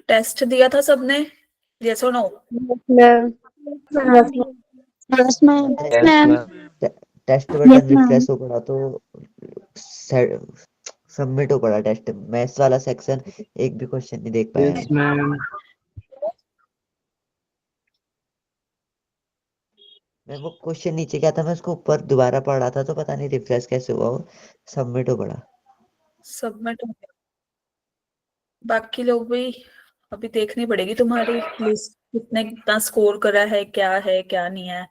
Test दिया था सबने? यस और no? Yes ma'am. Test button refresh हो पड़ा तो सबमिट हो पड़ा टेस्ट। मैथ्स वाला सेक्शन एक भी क्वेश्चन नहीं देख पाया यस मैम। मैं वो क्वेश्चन नीचे क्या था, मैं उसको ऊपर दोबारा पढ़ रहा था तो पता नहीं रिफ्रेश कैसे हुआ, वो सबमिट हो पड़ा। सबमिट हो गया। बाकी लोग भी अभी देखनी पड़ेगी तुम्हारी लिस्ट, कितने कितना स्कोर करा है क्या नहीं है,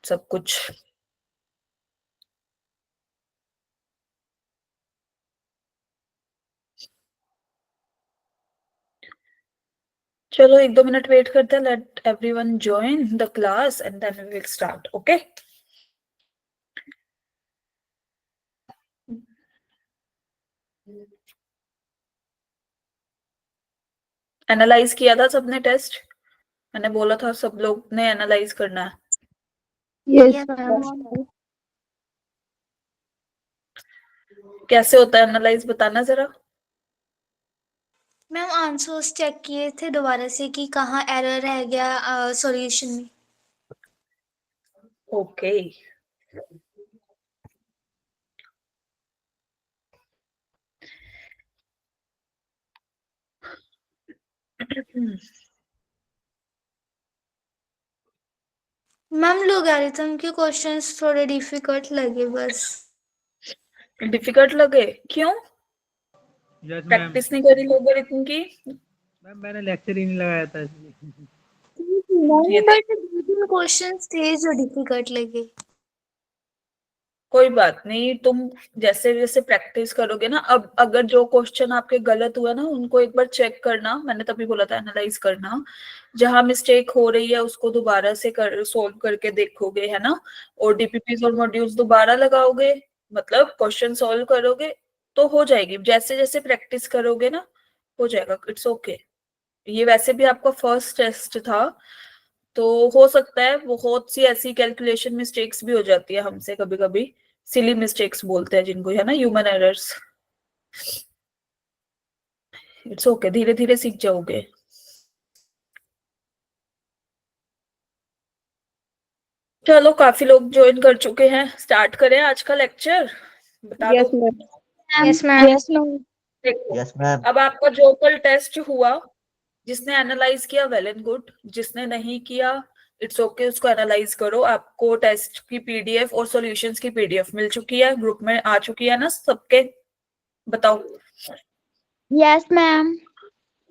सब कुछ। चलो 1-2 मिनट वेट करते हैं, let everyone join the class and then we will start. Okay, analyse किया था सबने टेस्ट? मैंने बोला था सब लोग ने एनालाइज करना है। Yes ma'am. कैसे होता है एनालाइज, बताना जरा। मैम आंसर्स चेक किए थे दोबारा से कि कहाँ एरर रह गया सॉल्यूशन में। ओके, मैम लॉगरिथम के क्वेश्चंस थोड़े डिफिकल्ट लगे बस। डिफिकल्ट लगे? क्यों? Yes ma'am. प्रैक्टिस नहीं करी लॉगरिथम की? मैम मैंने लेक्चर ही नहीं लगाया था इसलिए। ये बट 2-3 क्वेश्चंस थे जो डिफिकल्ट लगे। कोई बात नहीं, तुम जैसे जैसे प्रैक्टिस करोगे ना, अब अगर जो क्वेश्चन आपके गलत हुआ ना उनको एक बार चेक करना, मैंने तभी बोला था एनालाइज करना। जहां मिस्टेक हो रही है उसको दोबारा से सोल्व करके देखोगे, है ना। और डीपीपीज और मॉड्यूल्स दोबारा लगाओगे, मतलब क्वेश्चन सोल्व करोगे तो हो जाएगी। जैसे जैसे प्रैक्टिस करोगे ना हो जाएगा, इट्स ओके। ये वैसे भी आपका फर्स्ट टेस्ट था, तो हो सकता है बहुत सी ऐसी कैलकुलेशन मिस्टेक्स भी हो जाती है हमसे कभी कभी, सिली मिस्टेक्स बोलते हैं जिनको, है ना, ह्यूमन एरर्स। इट्स ओके, धीरे धीरे सीख जाओगे। चलो काफी लोग ज्वाइन कर चुके हैं, स्टार्ट करें आज का लेक्चर। बता दो। Yes ma'am. Yes ma'am. देखो, यस मैम। अब आपका जो कल टेस्ट हुआ, जिसने एनालाइज किया वेल एंड गुड, जिसने नहीं किया इट्स ओके, उसको एनालाइज करो। आपको टेस्ट की पीडीएफ और सॉल्यूशंस की पीडीएफ मिल चुकी है, ग्रुप में आ चुकी है ना सबके? बताओ। Yes ma'am.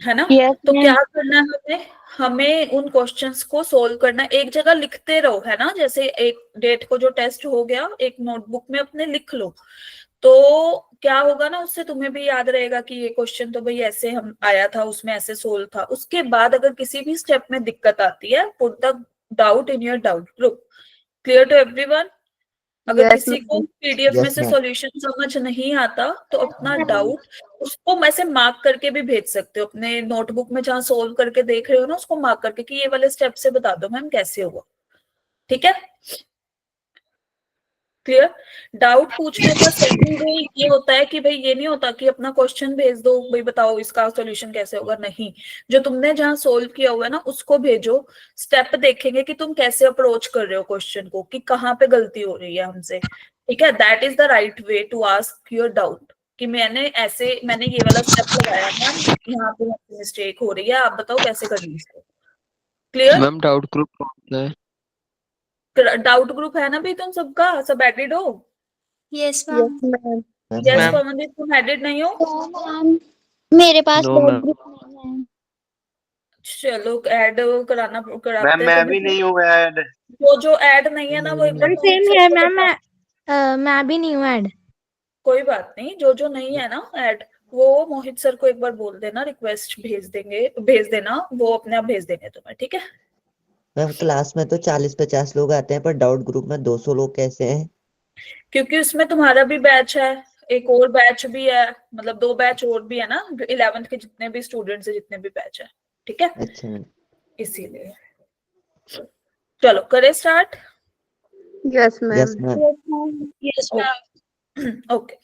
है ना। यस तो क्या मैम। करना है हमें? हमें उन क्वेश्चंस को सोल्व करना है, एक जगह लिखते रहो, है ना। जैसे एक डेट को जो टेस्ट हो गया एक नोटबुक में अपने लिख लो, तो क्या होगा ना, उससे तुम्हें भी याद रहेगा कि ये क्वेश्चन तो भाई ऐसे हम आया था, उसमें ऐसे सोल्व था। उसके बाद अगर किसी भी स्टेप में दिक्कत आती है, put the doubt in your doubt group. Clear to everyone? अगर यस किसी को मैम। पीडीएफ में यस से मैम। सॉल्यूशन समझ नहीं आता तो अपना डाउट उसको वैसे मार्क करके भी भेज सकते हो अपने नोटबुक में, जहां सोल्व करके देख रहे हो ना उसको मार्क करके कि ये वाले स्टेप से बता दो मैम कैसे होगा। ठीक है, क्लियर? डाउट पूछने का सेकंड वे ये होता है कि भाई ये नहीं होता कि अपना क्वेश्चन भेज दो, भाई बताओ इसका सॉल्यूशन कैसे होगा, नहीं। जो तुमने जहां सोल्व किया हुआ है ना उसको भेजो। स्टेप देखेंगे कि तुम कैसे अप्रोच कर रहे हो क्वेश्चन को, कि कहाँ पे गलती हो रही है हमसे। ठीक है, that is the right way to ask your doubt, कि मैंने ये वाला स्टेप लगाया मैम, यहाँ पे मिस्टेक हो रही है, आप बताओ कैसे करनी इसको। क्लियर? मैम डाउट ग्रुप कौन सा है? डाउट ग्रुप है ना भाई, तुम सबका सब एडिड हो? Yes yes ma'am. Ma'am. Yes ma'am Pawandeep, तुम एडिड नहीं हो? मैम मेरे पास नो बहुत मैम। ग्रुप नहीं है। चलो ऐड कराना मैम कराते हैं मैं तो भी नहीं हूँ ऐड। जो ऐड नहीं है ना वो एक बार मोहित सेम सर है को मैम। बता। मैं भी नहीं हूँ ऐड। कोई बात नहीं, जो नहीं है ना ऐड, वो मोहित सर को एक बार बोल देना, रिक्वेस्ट भेज देना, वो अपने आप भेज देंगे तुम्हें। ठीक है, मैम क्लास में तो 40-50 लोग आते हैं पर डाउट ग्रुप में 200 लोग कैसे हैं? क्योंकि उसमें तुम्हारा भी बैच है, एक और बैच भी है, मतलब 2 बैच और भी है ना, 11th के जितने भी स्टूडेंट्स है, जितने भी बैच है। ठीक है, अच्छा मैम। इसीलिए चलो करें start. Yes ma'am. Yes ma'am. Yes ma'am. Okay.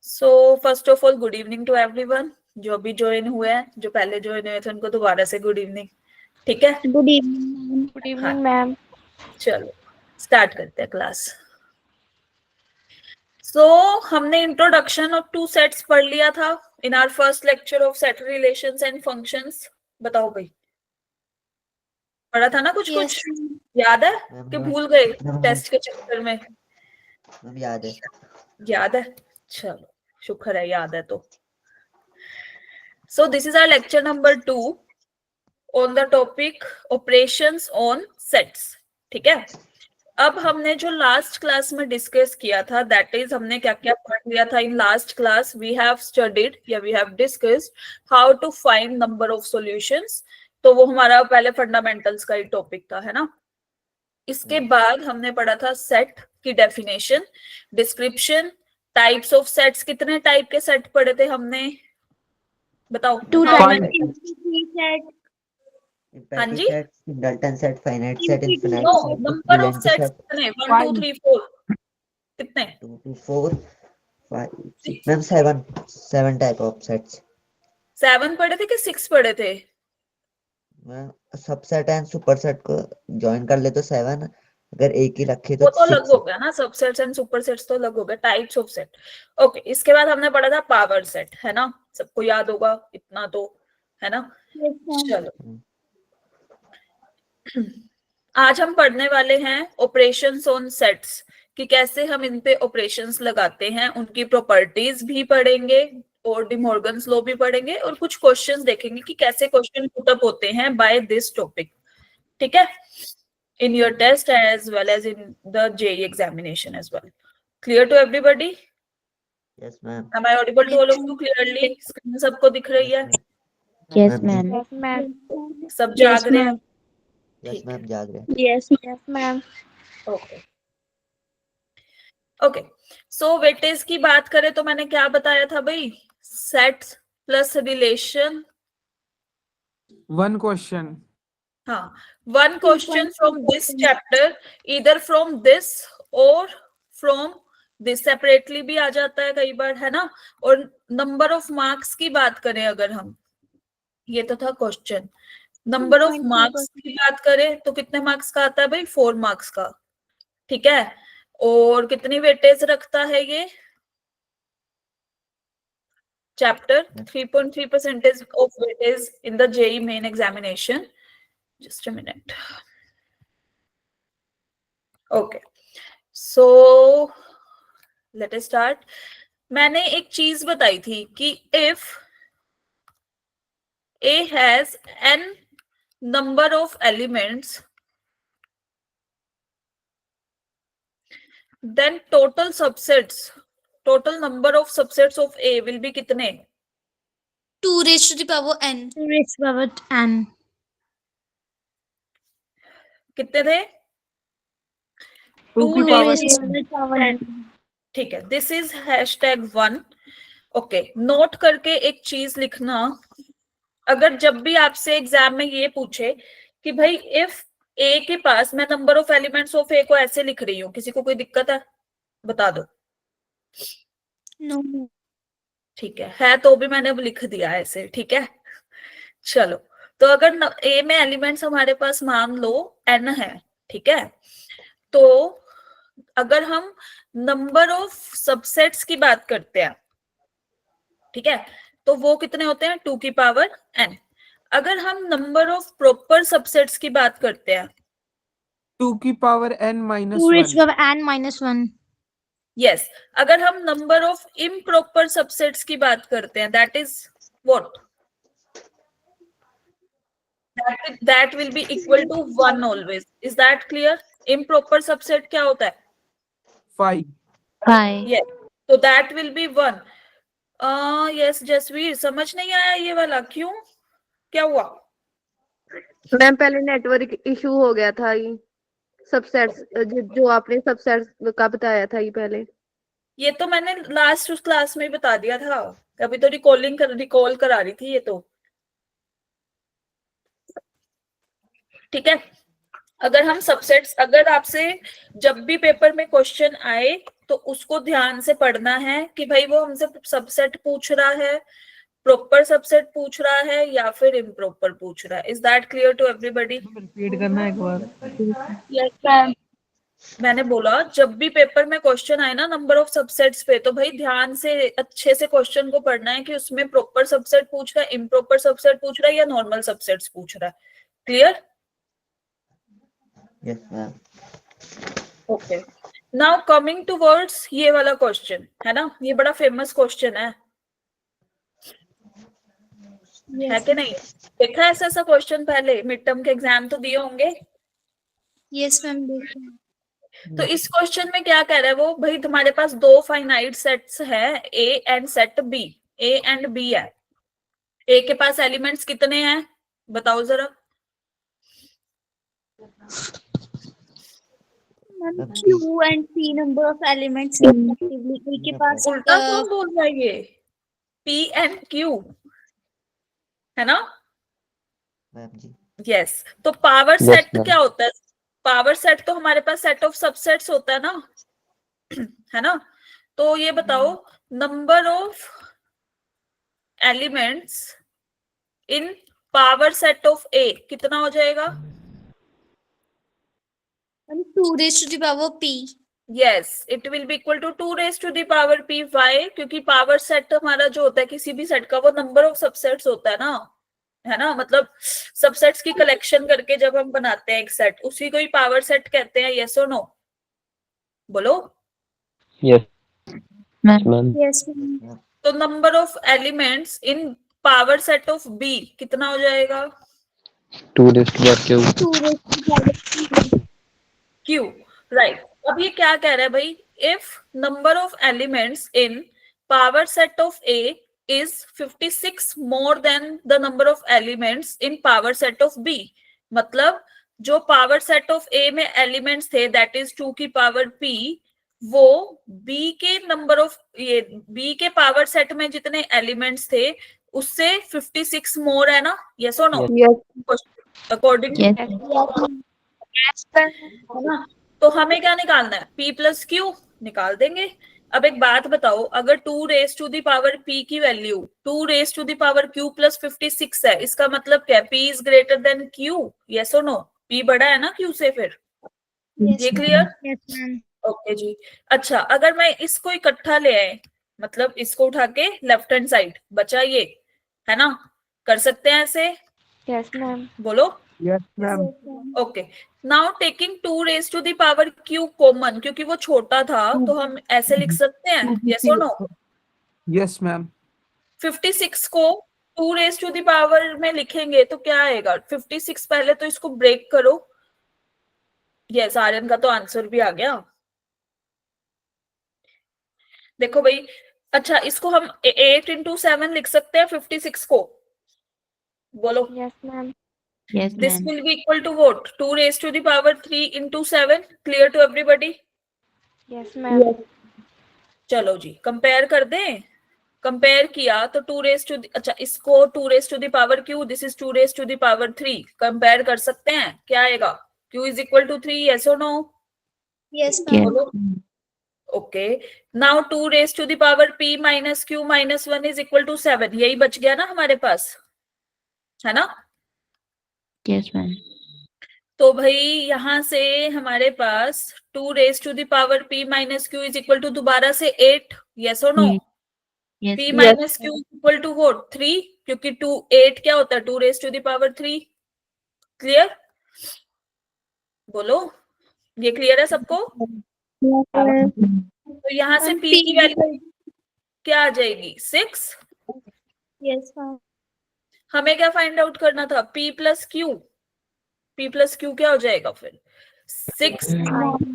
So first of all, good evening to everyone. जो अभी ज्वाइन हुए हैं, जो पहले ज्वाइन हुए थे, उनको दोबारा से गुड इवनिंग। ठीक है, गुड इवनिंग गुड हाँ इवनिंग मैम। चलो स्टार्ट करते हैं क्लास। सो हमने इंट्रोडक्शन ऑफ टू सेट्स पढ़ लिया था in our first lecture of set relations and functions. बताओ भाई, पढ़ा था ना कुछ Yes, कुछ? याद है कि भूल गए टेस्ट के चक्कर में? मैम याद है। याद है, चलो शुक्र है याद है तो। So this is our lecture number 2 on the topic operations on sets. ठीक है, अब हमने जो लास्ट क्लास में डिस्कस किया था, दैट इज हमने क्या क्या पढ़ लिया था in last class. We have studied या we have discussed how to find number of solutions. तो वो हमारा पहले फंडामेंटल्स का ही टॉपिक था, है ना। इसके बाद हमने पढ़ा था सेट की definition, description, types of sets. कितने टाइप के सेट पढ़े थे हमने, बताओ? Two How type many? Set हाँ जी, empirical set, singleton set, finite set, infinite no set, number of equivalent sets set. कितने? 1 2 3 4 कितने? 2 to 4 5 6 ma'am 7 type of sets. 7 पढ़े थे कि 6 पढ़े थे? मैम सबसेट एंड सुपरसेट को जॉइन कर ले तो 7, अगर एक ही रखे वो तो तो अलग 6। हो गया ना, सबसेट्स एंड सुपरसेट्स तो अलग हो गया। Types of set, okay. इसके बाद हमने पढ़ा था पावर सेट, है ना, सबको याद होगा इतना तो, है ना। चलो आज हम पढ़ने वाले हैं ऑपरेशंस ऑन सेट्स, कि कैसे हम इन पे ऑपरेशंस लगाते हैं, उनकी प्रॉपर्टीज भी पढ़ेंगे और डिमॉर्गन्स लॉ भी पढ़ेंगे, और कुछ क्वेश्चंस देखेंगे कि कैसे क्वेश्चन पुट अप होते हैं बाय दिस टॉपिक। ठीक है, in your test as well as in the JEE examination as well. Clear to everybody? Yes ma'am. Am I audible to all of you clearly? Screen सबको दिख रही है? Yes ma'am yes ma'am. सब जाग रहे हैं? यस ठीक ma'am जाग रहे हैं। Yes yes ma'am. Okay okay. So weightage की बात करें तो मैंने क्या बताया था भाई? Sets plus relation. One question. हाँ, one question from this chapter, either from this or from this, separately भी आ जाता है कई बार, है ना। और नंबर ऑफ मार्क्स की बात करें अगर हम, ये तो था क्वेश्चन, नंबर ऑफ मार्क्स की बात करें तो कितने मार्क्स का आता है भाई? 4 मार्क्स का। ठीक है, और कितनी वेटेज रखता है ये chapter? 3.3% of weightage in the JEE main examination. Just a minute. Okay. So let us start. मैंने एक चीज बताई थी कि if A has n number of elements, then total number of subsets of A will be कितने? 2 raised to the power n. Rest power n कितने थे? 2 की Two power raised to power ठीक है, दिस इज #1। ओके, नोट करके एक चीज लिखना, अगर जब भी आपसे एग्जाम में ये पूछे कि भाई इफ ए के पास, मैं नंबर ऑफ एलिमेंट्स ऑफ ए को ऐसे लिख रही हूँ, किसी को कोई दिक्कत है? बता दो। No. ठीक है तो भी मैंने अब लिख दिया ऐसे। ठीक है, चलो, तो अगर ए में एलिमेंट्स हमारे पास मान लो n है, ठीक है, तो अगर हम नंबर ऑफ सबसेट्स की बात करते हैं, ठीक है, तो वो कितने होते हैं? 2 की पावर n। अगर हम नंबर ऑफ प्रॉपर सबसेट्स की बात करते हैं, 2 की power n minus 2 rest 1. Power n minus 1 yes, अगर हम नंबर ऑफ इम्प्रॉपर सबसेट्स की बात करते हैं, that is what? that will be equal to 1 always. Is that clear? Improper subset क्या होता है? 5. 5 Yes, so that will be 1. yes Jasvir, समझ नहीं आया ये वाला, क्यों, क्या हुआ? मैम पहले नेटवर्क इशू हो गया था, ये सबसेट्स जो आपने सबसेट्स का बताया था ये पहले। ये तो मैंने लास्ट उस क्लास में ही बता दिया था, अभी तो रिकॉल करा रही थी ये तो। ठीक है, अगर हम सबसेट्स, अगर आपसे जब भी पेपर में क्वेश्चन आए तो उसको ध्यान से पढ़ना है कि भाई वो हमसे सबसेट पूछ रहा है, प्रॉपर सबसेट पूछ रहा है या फिर इम्प्रॉपर पूछ रहा है? Is that clear to everybody? Repeat करना एक बार। Yes ma'am. मैंने बोला जब भी पेपर में क्वेश्चन आए ना नंबर ऑफ सबसेट्स पे, तो भाई ध्यान से अच्छे से क्वेश्चन को पढ़ना है कि उसमें प्रॉपर सबसेट पूछ रहा है, इम्प्रॉपर सबसेट पूछ रहा है या नॉर्मल सबसेट्स पूछ रहा है। Clear? Yes ma'am. Okay, now coming towards ये वाला क्वेश्चन है ना, ये बड़ा फेमस क्वेश्चन है कि नहीं? देखा है ऐसा क्वेश्चन पहले? मिड टर्म के एग्जाम तो दिए होंगे। यस मैम देखा। तो इस क्वेश्चन में क्या कह रहा है वो, भाई तुम्हारे पास दो फाइनाइट सेट्स हैं A and set B, A and B है। ए के पास एलिमेंट्स कितने हैं बताओ जरा? Ma'am Q and P number of elements respectively. A के पास उल्टा कौन बोल रहा है ये? P एंड Q है ना? मैम जी। यस। तो पावर सेट क्या होता है? पावर सेट तो हमारे पास सेट ऑफ सबसेट्स होता है ना, है ना? तो ये बताओ number of elements in power set of A कितना हो जाएगा? 2 raised to the power P. Yes, it will be equal to 2 raised to the power P. Why? क्योंकि पावर सेट हमारा जो होता है किसी भी सेट का, वो नंबर ऑफ सबसेट्स होता है ना, है ना? मतलब सबसेट्स की कलेक्शन करके जब हम बनाते हैं एक सेट, उसी को ही पावर सेट कहते हैं। यस और नो? बोलो। मैम। Yes ma'am. तो number of elements in power set of B कितना हो जाएगा? 2 raised to power Q. 2 raised to the power P. Q, right. अब ये क्या कह रहा है भाई? If number of elements in power set of A is 56 more than the number of elements in power set of B. मतलब जो power set of ए में एलिमेंट्स थे दैट इज 2 की पावर P, वो B के नंबर ऑफ ये B के power set में जितने एलिमेंट्स थे उससे 56 मोर है ना? यस और नो? अकॉर्डिंग है ना? तो हमें क्या निकालना है? P प्लस Q निकाल देंगे। अब एक बात बताओ, अगर 2 raise to the power P की value 2 raise to the power Q plus 56 है, इसका मतलब क्या? P is greater than Q। Yes और नो? P बड़ा है ना Q से फिर। ये क्लियर? Yes ma'am. ओके जी। अच्छा, अगर मैं इसको इकट्ठा ले आए, मतलब इसको उठा के लेफ्ट हैंड साइड, बचा ये, है ना? कर सकते हैं ऐसे? Yes ma'am. बोलो। Yes, ma'am. Okay, now taking 2 raise to the power Q common, क्योंकि वो छोटा था तो हम ऐसे लिख सकते हैं। यस और नो? Yes, ma'am. 56 को 2 रेज टू दी पावर में लिखेंगे तो क्या आएगा? 56 पहले तो इसको ब्रेक करो। यस, आर्यन का तो आंसर भी आ गया। देखो भाई, अच्छा इसको हम 8 into 7 लिख सकते हैं 56 को। बोलो। Yes ma'am. Yes, This ma'am. will be equal to what? 2 raised to the power 3 into 7. Clear to everybody? Yes ma'am. चलो जी, कंपेयर कर दें। कंपेयर किया तो 2 raised to अच्छा इसको 2 raised to the power Q, this is 2 raised to the power 3. Compare कर सकते हैं, क्या आएगा? Q is equal to 3. Yes or no? Yes Yes. Ma'am. Okay. Now 2 raised to the power P minus Q minus 1 is equal to 7. यही बच गया ना हमारे पास, है ना? Yes, ma'am. तो भाई यहां से हमारे पास 2 raise to the power P minus Q is equal to दोबारा से 8। यस और no? Yes. P ma'am. Minus Q equal to what? 3, क्योंकि 8 क्या होता है? 2 raise to the power 3। Clear? बोलो, ये क्लियर है सबको? तो यहाँ से P की वैल्यू क्या आ जाएगी? 6। Yes ma'am. हमें क्या फाइंड आउट करना था? P plus Q। P plus Q क्या हो जाएगा फिर? 6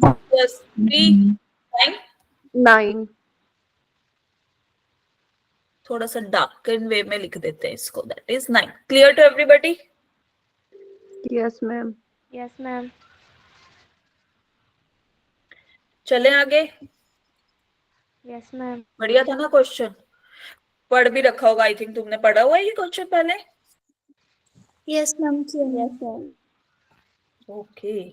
प्लस 3 9। 9। थोड़ा सा डार्कन वे में लिख देते हैं इसको, that is 9। Clear to everybody? Yes ma'am. Yes ma'am. चले आगे। Yes ma'am. बढ़िया था ना क्वेश्चन? पढ़ भी रखा होगा, आई थिंक तुमने पढ़ा हुआ है ये क्वेश्चन पहले। Yes ma'am. Yes ma'am. Okay,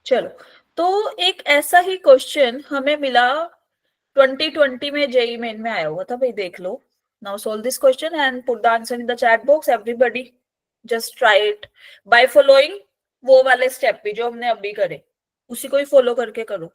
चलो। तो एक ऐसा ही क्वेश्चन हमें मिला 2020 में, जेईई मेन में आया हुआ था भाई, देख लो। Now solve this question and put the answer in the chat box. Everybody just try it by following वो वाले स्टेप भी जो हमने अभी करे, उसी को ही फॉलो करके करो.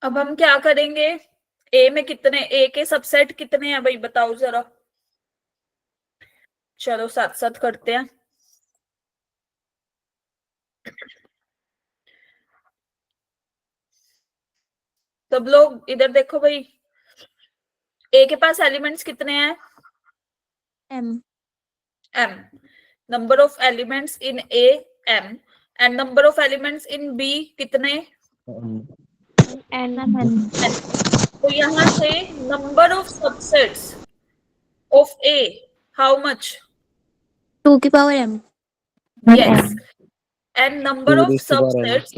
अब हम क्या करेंगे, ए में कितने, ए के सबसेट कितने हैं भाई बताओ जरा. चलो साथ साथ करते हैं. सब लोग इधर देखो भाई, ए के पास एलिमेंट्स कितने हैं? M. m. Number of elements in A m and number of elements in B कितने? N. तो यहाँ से number of subsets of A how much? 2 की power M. Yes. And number of subsets.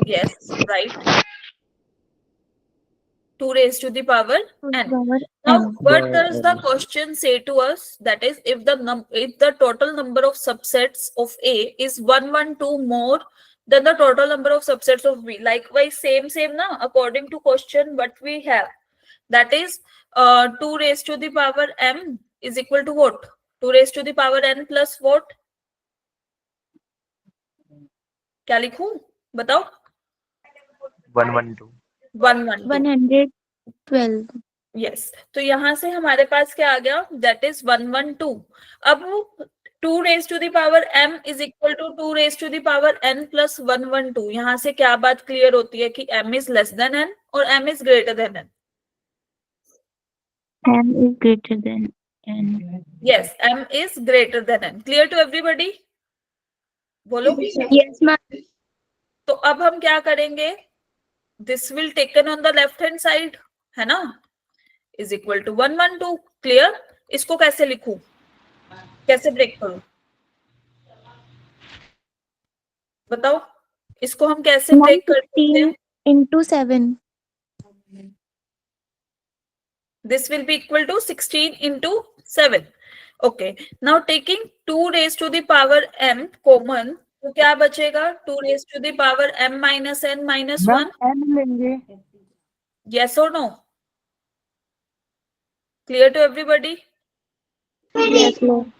Yes, right. 2 raised to the power 2 की n. Power Now, M. what does the question say to us? That is, if the total number of subsets of A is 112 more than the total number of subsets of B. Likewise, same na. According to question, what we have, that is 2 raised to the power m is equal to what? 2 raised to the power n plus what? क्या लिखूं बताओ? 112. 112. Yes, तो यहां से हमारे पास क्या आ गया? That is 112. अब 2 raised to the power m is equal to 2 raised to the power n plus 112. यहां से क्या बात क्लियर होती है कि m is less than n और m is greater than n? M is greater than N. Yes, m is greater than n. Clear to everybody? बोलो. Yes, ma'am. तो अब हम क्या करेंगे? This will taken on the left hand side, है ना? Is equal to 112. Clear? इसको कैसे लिखूं? कैसे ब्रेक करूं? बताओ, इसको हम कैसे ब्रेक कर सकते हैं? 16 into 7. This will be equal to 16 into 7. Okay. Now taking 2 raised to the power m common, तो क्या बचेगा? 2 raised to the power m minus n minus 1. Ma'am n लेंगे. Yes or no? Clear to everybody? Yes, ma'am.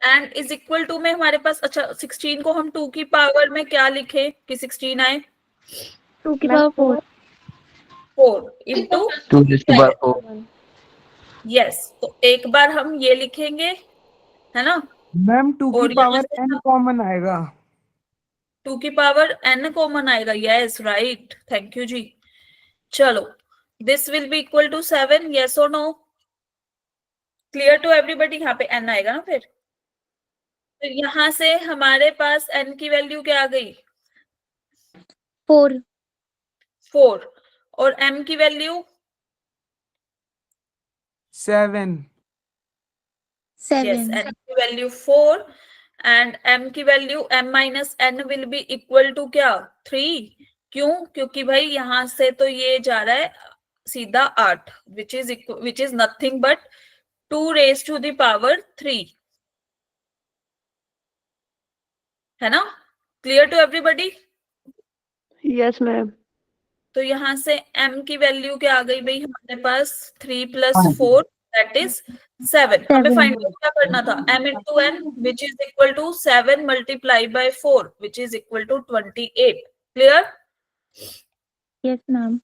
And is equal to में हमारे पास, अच्छा 16 को हम 2 की पावर में क्या लिखे कि 16 आए? 2 की power 4. 4 into 2 raised to power 4. yes. तो एक बार हम ये लिखेंगे, है ना? मैम 2 और की यहाँ पावर से n कॉमन आएगा. 2 की पावर n कॉमन आएगा. यस, राइट, थैंक यू जी. चलो, this will be equal to 7. Yes और नो? Clear to everybody? यहाँ पे n आएगा ना फिर. तो यहाँ से हमारे पास n की वैल्यू क्या आ गई? 4. 4. और m की वैल्यू 7. 7. yes, n की वैल्यू 4 एंड m की value m minus n will be equal to क्या? 3. क्यों? क्योंकि भाई यहाँ से तो ये जा रहा है सीधा 8, which is nothing but 2 raised to the power 3, है ना? Clear to everybody? Yes, ma'am. तो यहाँ से m की वैल्यू क्या आ गई भाई हमारे पास? 3 plus 4 that is 7. हमें फाइंड आउट क्या करना था? m into n which is equal to 7 multiplied by 4 which is equal to 28. Clear? Yes, ma'am.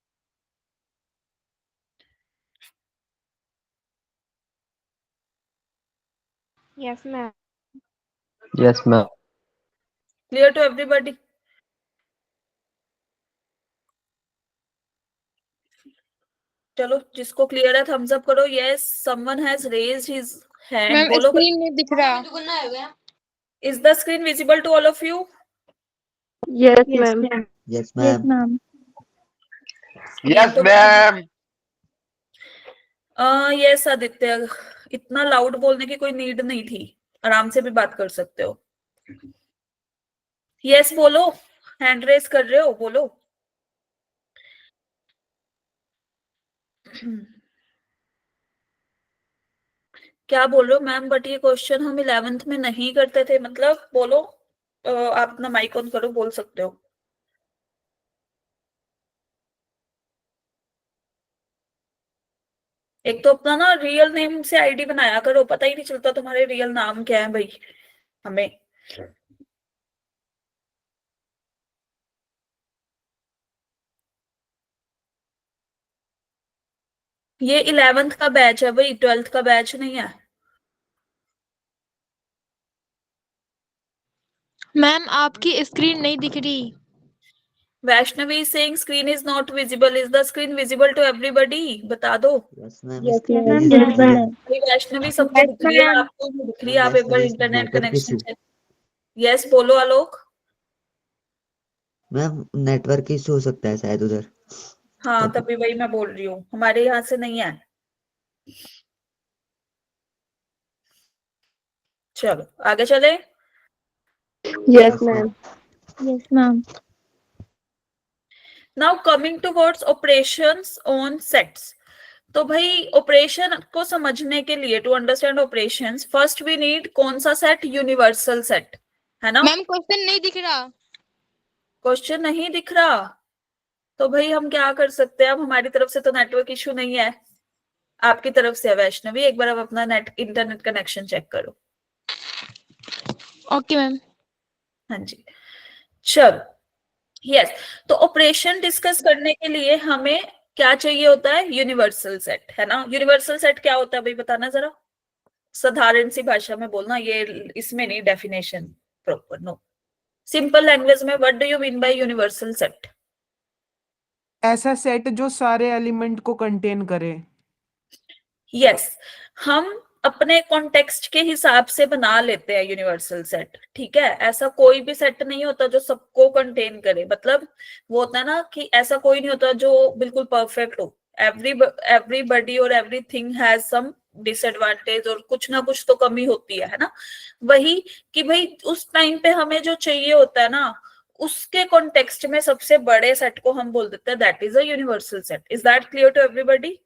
Yes, ma'am. Yes, ma'am. Clear to everybody? चलो जिसको क्लियर है थम्स अप करो. Yes, someone has raised his hand. Ma'am बोलो. Screen नहीं दिख रहा. Is the screen visible to all of you? Yes Yes, ma'am. ma'am. Yes, Yes, ma'am. ma'am. Yes, ma'am. Yes Aditya, इतना loud बोलने की कोई नीड नहीं थी, आराम से भी बात कर सकते हो. यस बोलो, हैंड रेस कर रहे हो, बोलो. क्या बोल रहे हो मैम? बट ये क्वेश्चन हम 11th में नहीं करते थे, मतलब बोलो. आप अपना माइक ऑन करो, बोल सकते हो. एक तो अपना ना रियल नेम से आईडी बनाया करो, पता ही नहीं चलता तुम्हारे रियल नाम क्या है भाई हमें. ये 11th का बैच है भाई, 12th का बैच नहीं है. मैम आपकी स्क्रीन नहीं दिख रही. Vaishnavi saying screen is not visible. Is the screen visible to everybody? बता दो. Yes, ma'am. Yes, Screen ma'am. is Yes, visible. ma'am. भाई वैष्णवी सबको दिख रही है, आपको नहीं दिख रही है. आप एक बार Vaishnavi internet network connection issue. Check. Yes बोलो आलोक. मैम नेटवर्क इशू हो सकता है शायद उधर. हाँ तभी वही मैं बोल रही हूँ, हमारे यहाँ से नहीं है. चलो आगे चले. Yes ma'am. Yes, ma'am. Now coming towards operations on sets. तो भाई ऑपरेशन को समझने के लिए, to understand operations, first we need कौन सा सेट? यूनिवर्सल सेट, है ना. मैम क्वेश्चन नहीं दिख रहा. क्वेश्चन नहीं दिख रहा तो भाई हम क्या कर सकते हैं? अब हमारी तरफ से तो नेटवर्क इशू नहीं है, आपकी तरफ से है. वैष्णवी एक बार आप अपना इंटरनेट कनेक्शन चेक करो. Okay ma'am. हाँ जी. चलो. यस. तो ऑपरेशन डिस्कस करने के लिए हमें क्या चाहिए होता है? यूनिवर्सल सेट, है ना. यूनिवर्सल सेट क्या होता है भाई, बताना जरा. साधारण सी भाषा में बोलना, ये इसमें नहीं definition proper, no. Simple language में what do you mean by universal set? ऐसा सेट जो सारे एलिमेंट को कंटेन करे. यस. हम अपने कॉन्टेक्स्ट के हिसाब से बना लेते हैं यूनिवर्सल सेट, ठीक है. ऐसा कोई भी सेट नहीं होता जो सबको कंटेन करे. मतलब वो होता है ना कि ऐसा कोई नहीं होता जो बिल्कुल परफेक्ट हो. एवरीबडी और एवरीथिंग हैज सम डिसएडवांटेज, और कुछ ना कुछ तो कमी होती है ना. वही कि भाई उस टाइम पे हमें जो चाहिए होता है ना, उसके कॉन्टेक्स्ट में सबसे बड़े सेट को हम बोल देते हैं that is a universal set. Is that clear to everybody?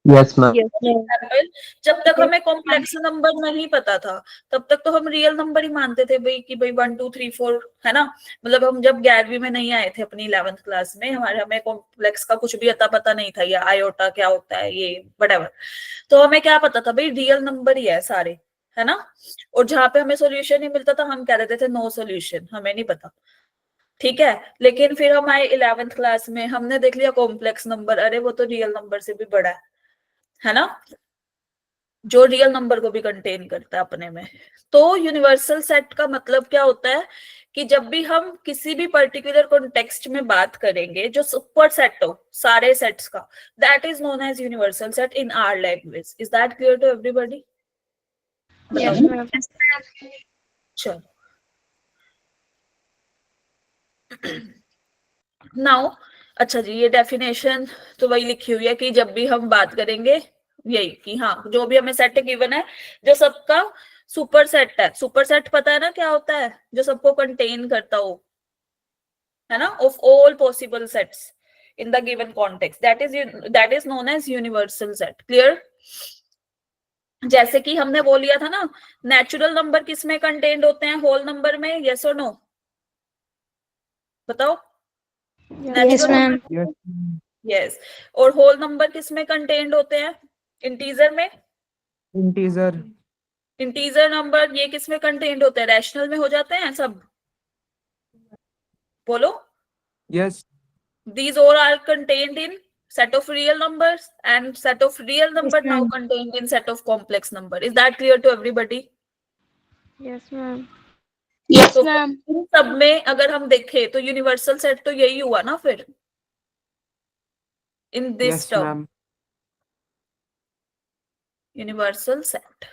Yes, ma'am. Yes ma'am. Example, जब तक हमें कॉम्प्लेक्स नंबर नहीं पता था तब तक तो हम रियल नंबर ही मानते थे भाई कि भाई 1 2 3 4, है ना. मतलब हम जब 11वीं में नहीं आए थे अपनी 11th क्लास में, हमें कॉम्प्लेक्स का कुछ भी अता पता नहीं था, या आयोटा क्या होता है, ये व्हाटएवर. तो हमें क्या पता था भाई, रियल नंबर ही है सारे, है ना. और जहां पे हमें सोल्यूशन नहीं मिलता था हम कह देते थे नो सोल्यूशन, हमें नहीं पता, ठीक है. लेकिन फिर हम आए 11th क्लास में, हमने देख लिया कॉम्प्लेक्स नंबर, अरे वो तो रियल नंबर से भी बड़ा है ना, जो रियल नंबर को भी कंटेन करता है अपने में. तो यूनिवर्सल सेट का मतलब क्या होता है कि जब भी हम किसी भी पर्टिकुलर कॉन्टेक्स्ट में बात करेंगे जो सुपर सेट हो सारे सेट्स का, that is known as universal set in our language. Is that clear to everybody? Yes ma'am. चलो. नाउ अच्छा जी, ये डेफिनेशन तो वही लिखी हुई है कि जब भी हम बात करेंगे यही कि हाँ जो भी हमें सेट गिवन है जो सबका सुपर सेट है. सुपर सेट पता है ना क्या होता है? जो सबको कंटेन करता हो, है ना, of all possible sets in the given context, that is known as universal set. Clear? जैसे कि हमने वो लिया था ना, नेचुरल नंबर किस में कंटेन्ड होते हैं? होल नंबर में. यस और नो? बताओ. Yes ma'am. Yes. यस. और होल नंबर किस में कंटेन्ड होते हैं? इंटीजर में. Integer. इंटीजर नंबर ये किस में कंटेन्ड होते हैं? रैशनल में हो जाते हैं सब. बोलो. Yes. These all are contained in set of real numbers and set of real number now ma'am. contained in set of complex number. Is that clear to everybody? Yes, ma'am. तो इन सब में अगर हम देखें तो यूनिवर्सल सेट तो यही हुआ ना फिर in this Yes, term ma'am. Universal set.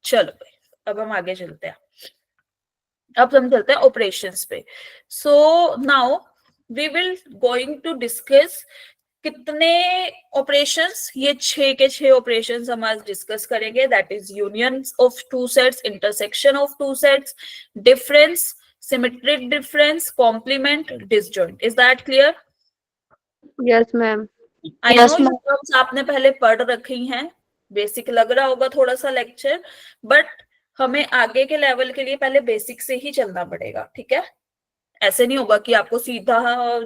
चलो भाई अब हम आगे चलते हैं, अब हम चलते हैं ऑपरेशंस पे। So now we will going to discuss कितने ऑपरेशंस, ये 6 के 6 ऑपरेशंस हम आज डिस्कस करेंगे। That is union of two sets, intersection of two sets, difference, symmetric difference, complement, disjoint. Is that clear? Yes, ma'am. I know ये terms आपने पहले पढ़ रखी हैं, बेसिक लग रहा होगा थोड़ा सा लेक्चर, बट हमें आगे के लेवल के लिए पहले बेसिक से ही चलना पड़ेगा, ठीक है? ऐसे नहीं होगा कि आपको सीधा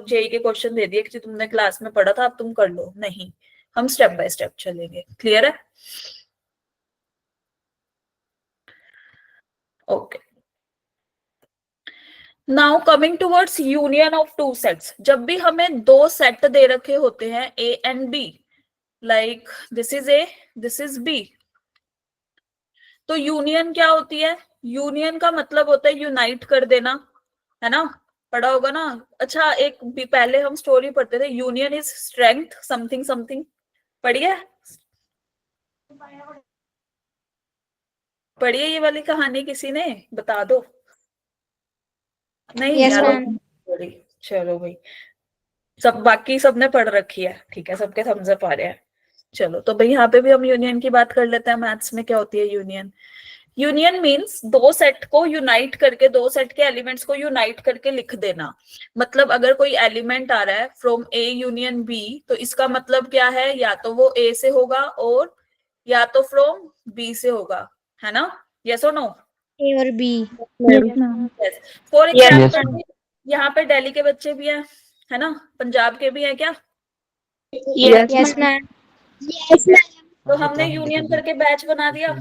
जेई के क्वेश्चन दे दिए कि तुमने क्लास में पढ़ा था अब तुम कर लो, नहीं, हम स्टेप बाय स्टेप चलेंगे। क्लियर है? Okay, now coming towards union of two sets. जब भी हमें दो सेट दे रखे होते हैं A and B, like this is A, this is B, तो यूनियन क्या होती है? यूनियन का मतलब होता है यूनाइट कर देना, है ना? पढ़ा होगा ना? अच्छा, एक भी पहले हम स्टोरी पढ़ते थे, union is strength something something, पढ़िए पढ़िए ये वाली कहानी, किसी ने बता दो। नहीं Yes, यार ma'am. पढ़ी। चलो भाई, सब बाकी सबने पढ़ रखी है, ठीक है, सबके थम्स अप आ रहे हैं। चलो तो भाई यहाँ पे भी हम यूनियन की बात कर लेते हैं। मैथ्स में क्या होती है यूनियन? यूनियन मीन्स दो सेट को यूनाइट करके, दो सेट के एलिमेंट्स को यूनाइट करके लिख देना। मतलब अगर कोई एलिमेंट आ रहा है फ्रॉम ए यूनियन बी, तो इसका मतलब क्या है? या तो वो ए से होगा और या तो फ्रॉम बी से होगा, है ना? यस और no? A or B. Yes, ma'am. Yes. For Yes, example यहाँ पे दिल्ली के बच्चे भी हैं, है ना? पंजाब के भी हैं क्या? Yes, ma'am. तो हमने यूनियन करके बैच बना दिया।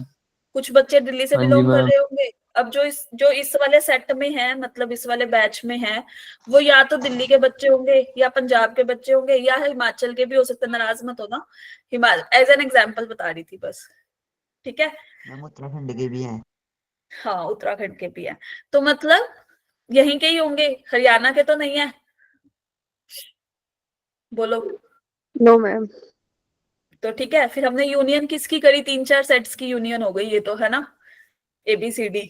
कुछ बच्चे दिल्ली से हाँ जी, बिलोंग कर मैम। रहे होंगे। अब जो इस वाले सेट में है, मतलब इस वाले बैच में है, वो या तो दिल्ली के बच्चे होंगे या पंजाब के बच्चे होंगे या हिमाचल के भी हो सकते। नाराज मत होना, हिमाचल एज एन एग्जाम्पल बता रही थी बस, ठीक है? मैम उत्तराखंड के भी हैं। हाँ, उत्तराखंड के भी है, तो मतलब यहीं के ही होंगे, हरियाणा के तो नहीं है। बोलो। No, ma'am. तो ठीक है, फिर हमने यूनियन किसकी करी? 3-4 सेट्स की यूनियन हो गई ये तो, है ना? ABCD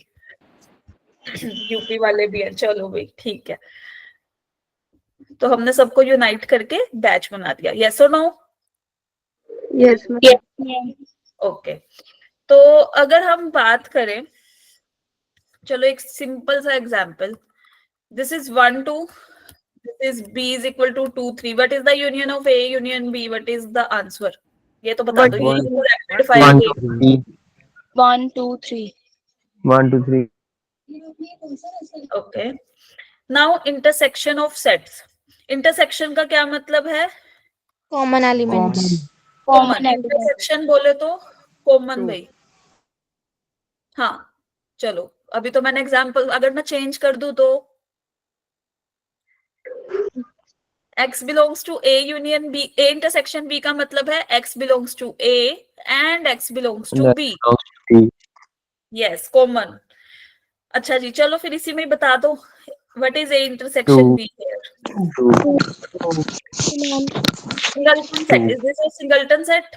यूपी वाले भी हैं। चलो भाई ठीक है, तो हमने सबको यूनाइट करके बैच बना दिया। यस और नो? Yes, ma'am. ओके, तो अगर हम बात करें, चलो एक सिंपल सा example, this is 1 2, this is B is equal to 2 3, what is the union of A union B? What is the answer? ये तो बता दो, ये One, rapid fire 1 game. 2 3 1 2 3 1 2 3 okay, now intersection of sets. Intersection का क्या मतलब है? Common elements. Common. Intersection बोले तो कॉमन भाई। हाँ चलो, अभी तो मैंने एग्जांपल, अगर मैं चेंज कर दूं तो x belongs to A union B, A intersection B का मतलब है x belongs to A and x belongs to B। Yes, common. अच्छा जी, चलो फिर इसी में ही बता दो, what is A intersection B here? Singleton set. Is this a singleton set?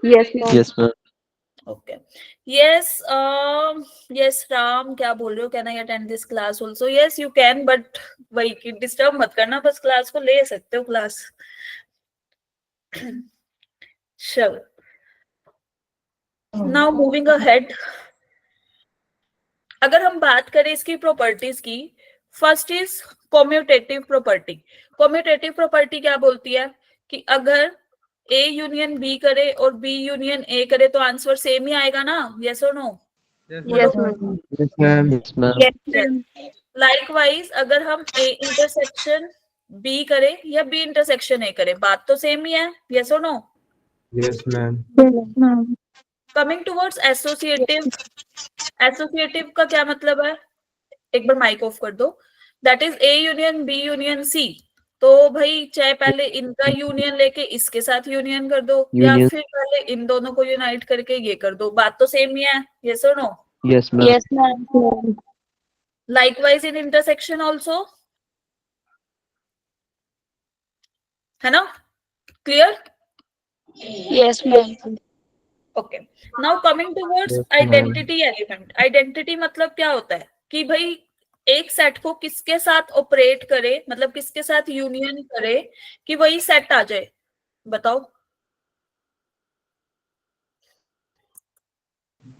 Yes, ma'am. Yes, ma'am. Okay. Yes, yes, Ram, क्या बोल रहे हो? Can I attend this class also? Yes, you can, but वही कि disturb मत करना, बस class को ले सकते हो क्लास। चलो, now moving ahead, अगर हम बात करें इसकी प्रॉपर्टीज की, first is commutative property. Commutative property क्या बोलती है कि अगर A यूनियन B करे और B यूनियन A करे तो आंसर सेम ही आएगा ना? यस और no? Yes, ma'am. Yes, ma'am. Yes, ma'am. Likewise अगर हम A इंटरसेक्शन B करे या B इंटरसेक्शन A करे, बात तो सेम ही है। यस और no? Yes, ma'am. Coming towards associative, associative का क्या मतलब है? एक बार माइक ऑफ कर दो। That is A union B union C, तो भाई चाहे पहले इनका यूनियन लेके इसके साथ यूनियन कर दो, या Union. फिर पहले इन दोनों को यूनाइट करके ये कर दो, बात तो सेम ही है, ये सुनो। Yes, ma'am. Yes, ma'am. Likewise इन इंटरसेक्शन ऑल्सो, है ना, clear? Yes, ma'am. Okay, now coming towards Yes, ma'am. Identity element. Identity मतलब क्या होता है कि भाई एक सेट को किसके साथ ऑपरेट करे, मतलब किसके साथ यूनियन करे कि वही सेट आ जाए, बताओ।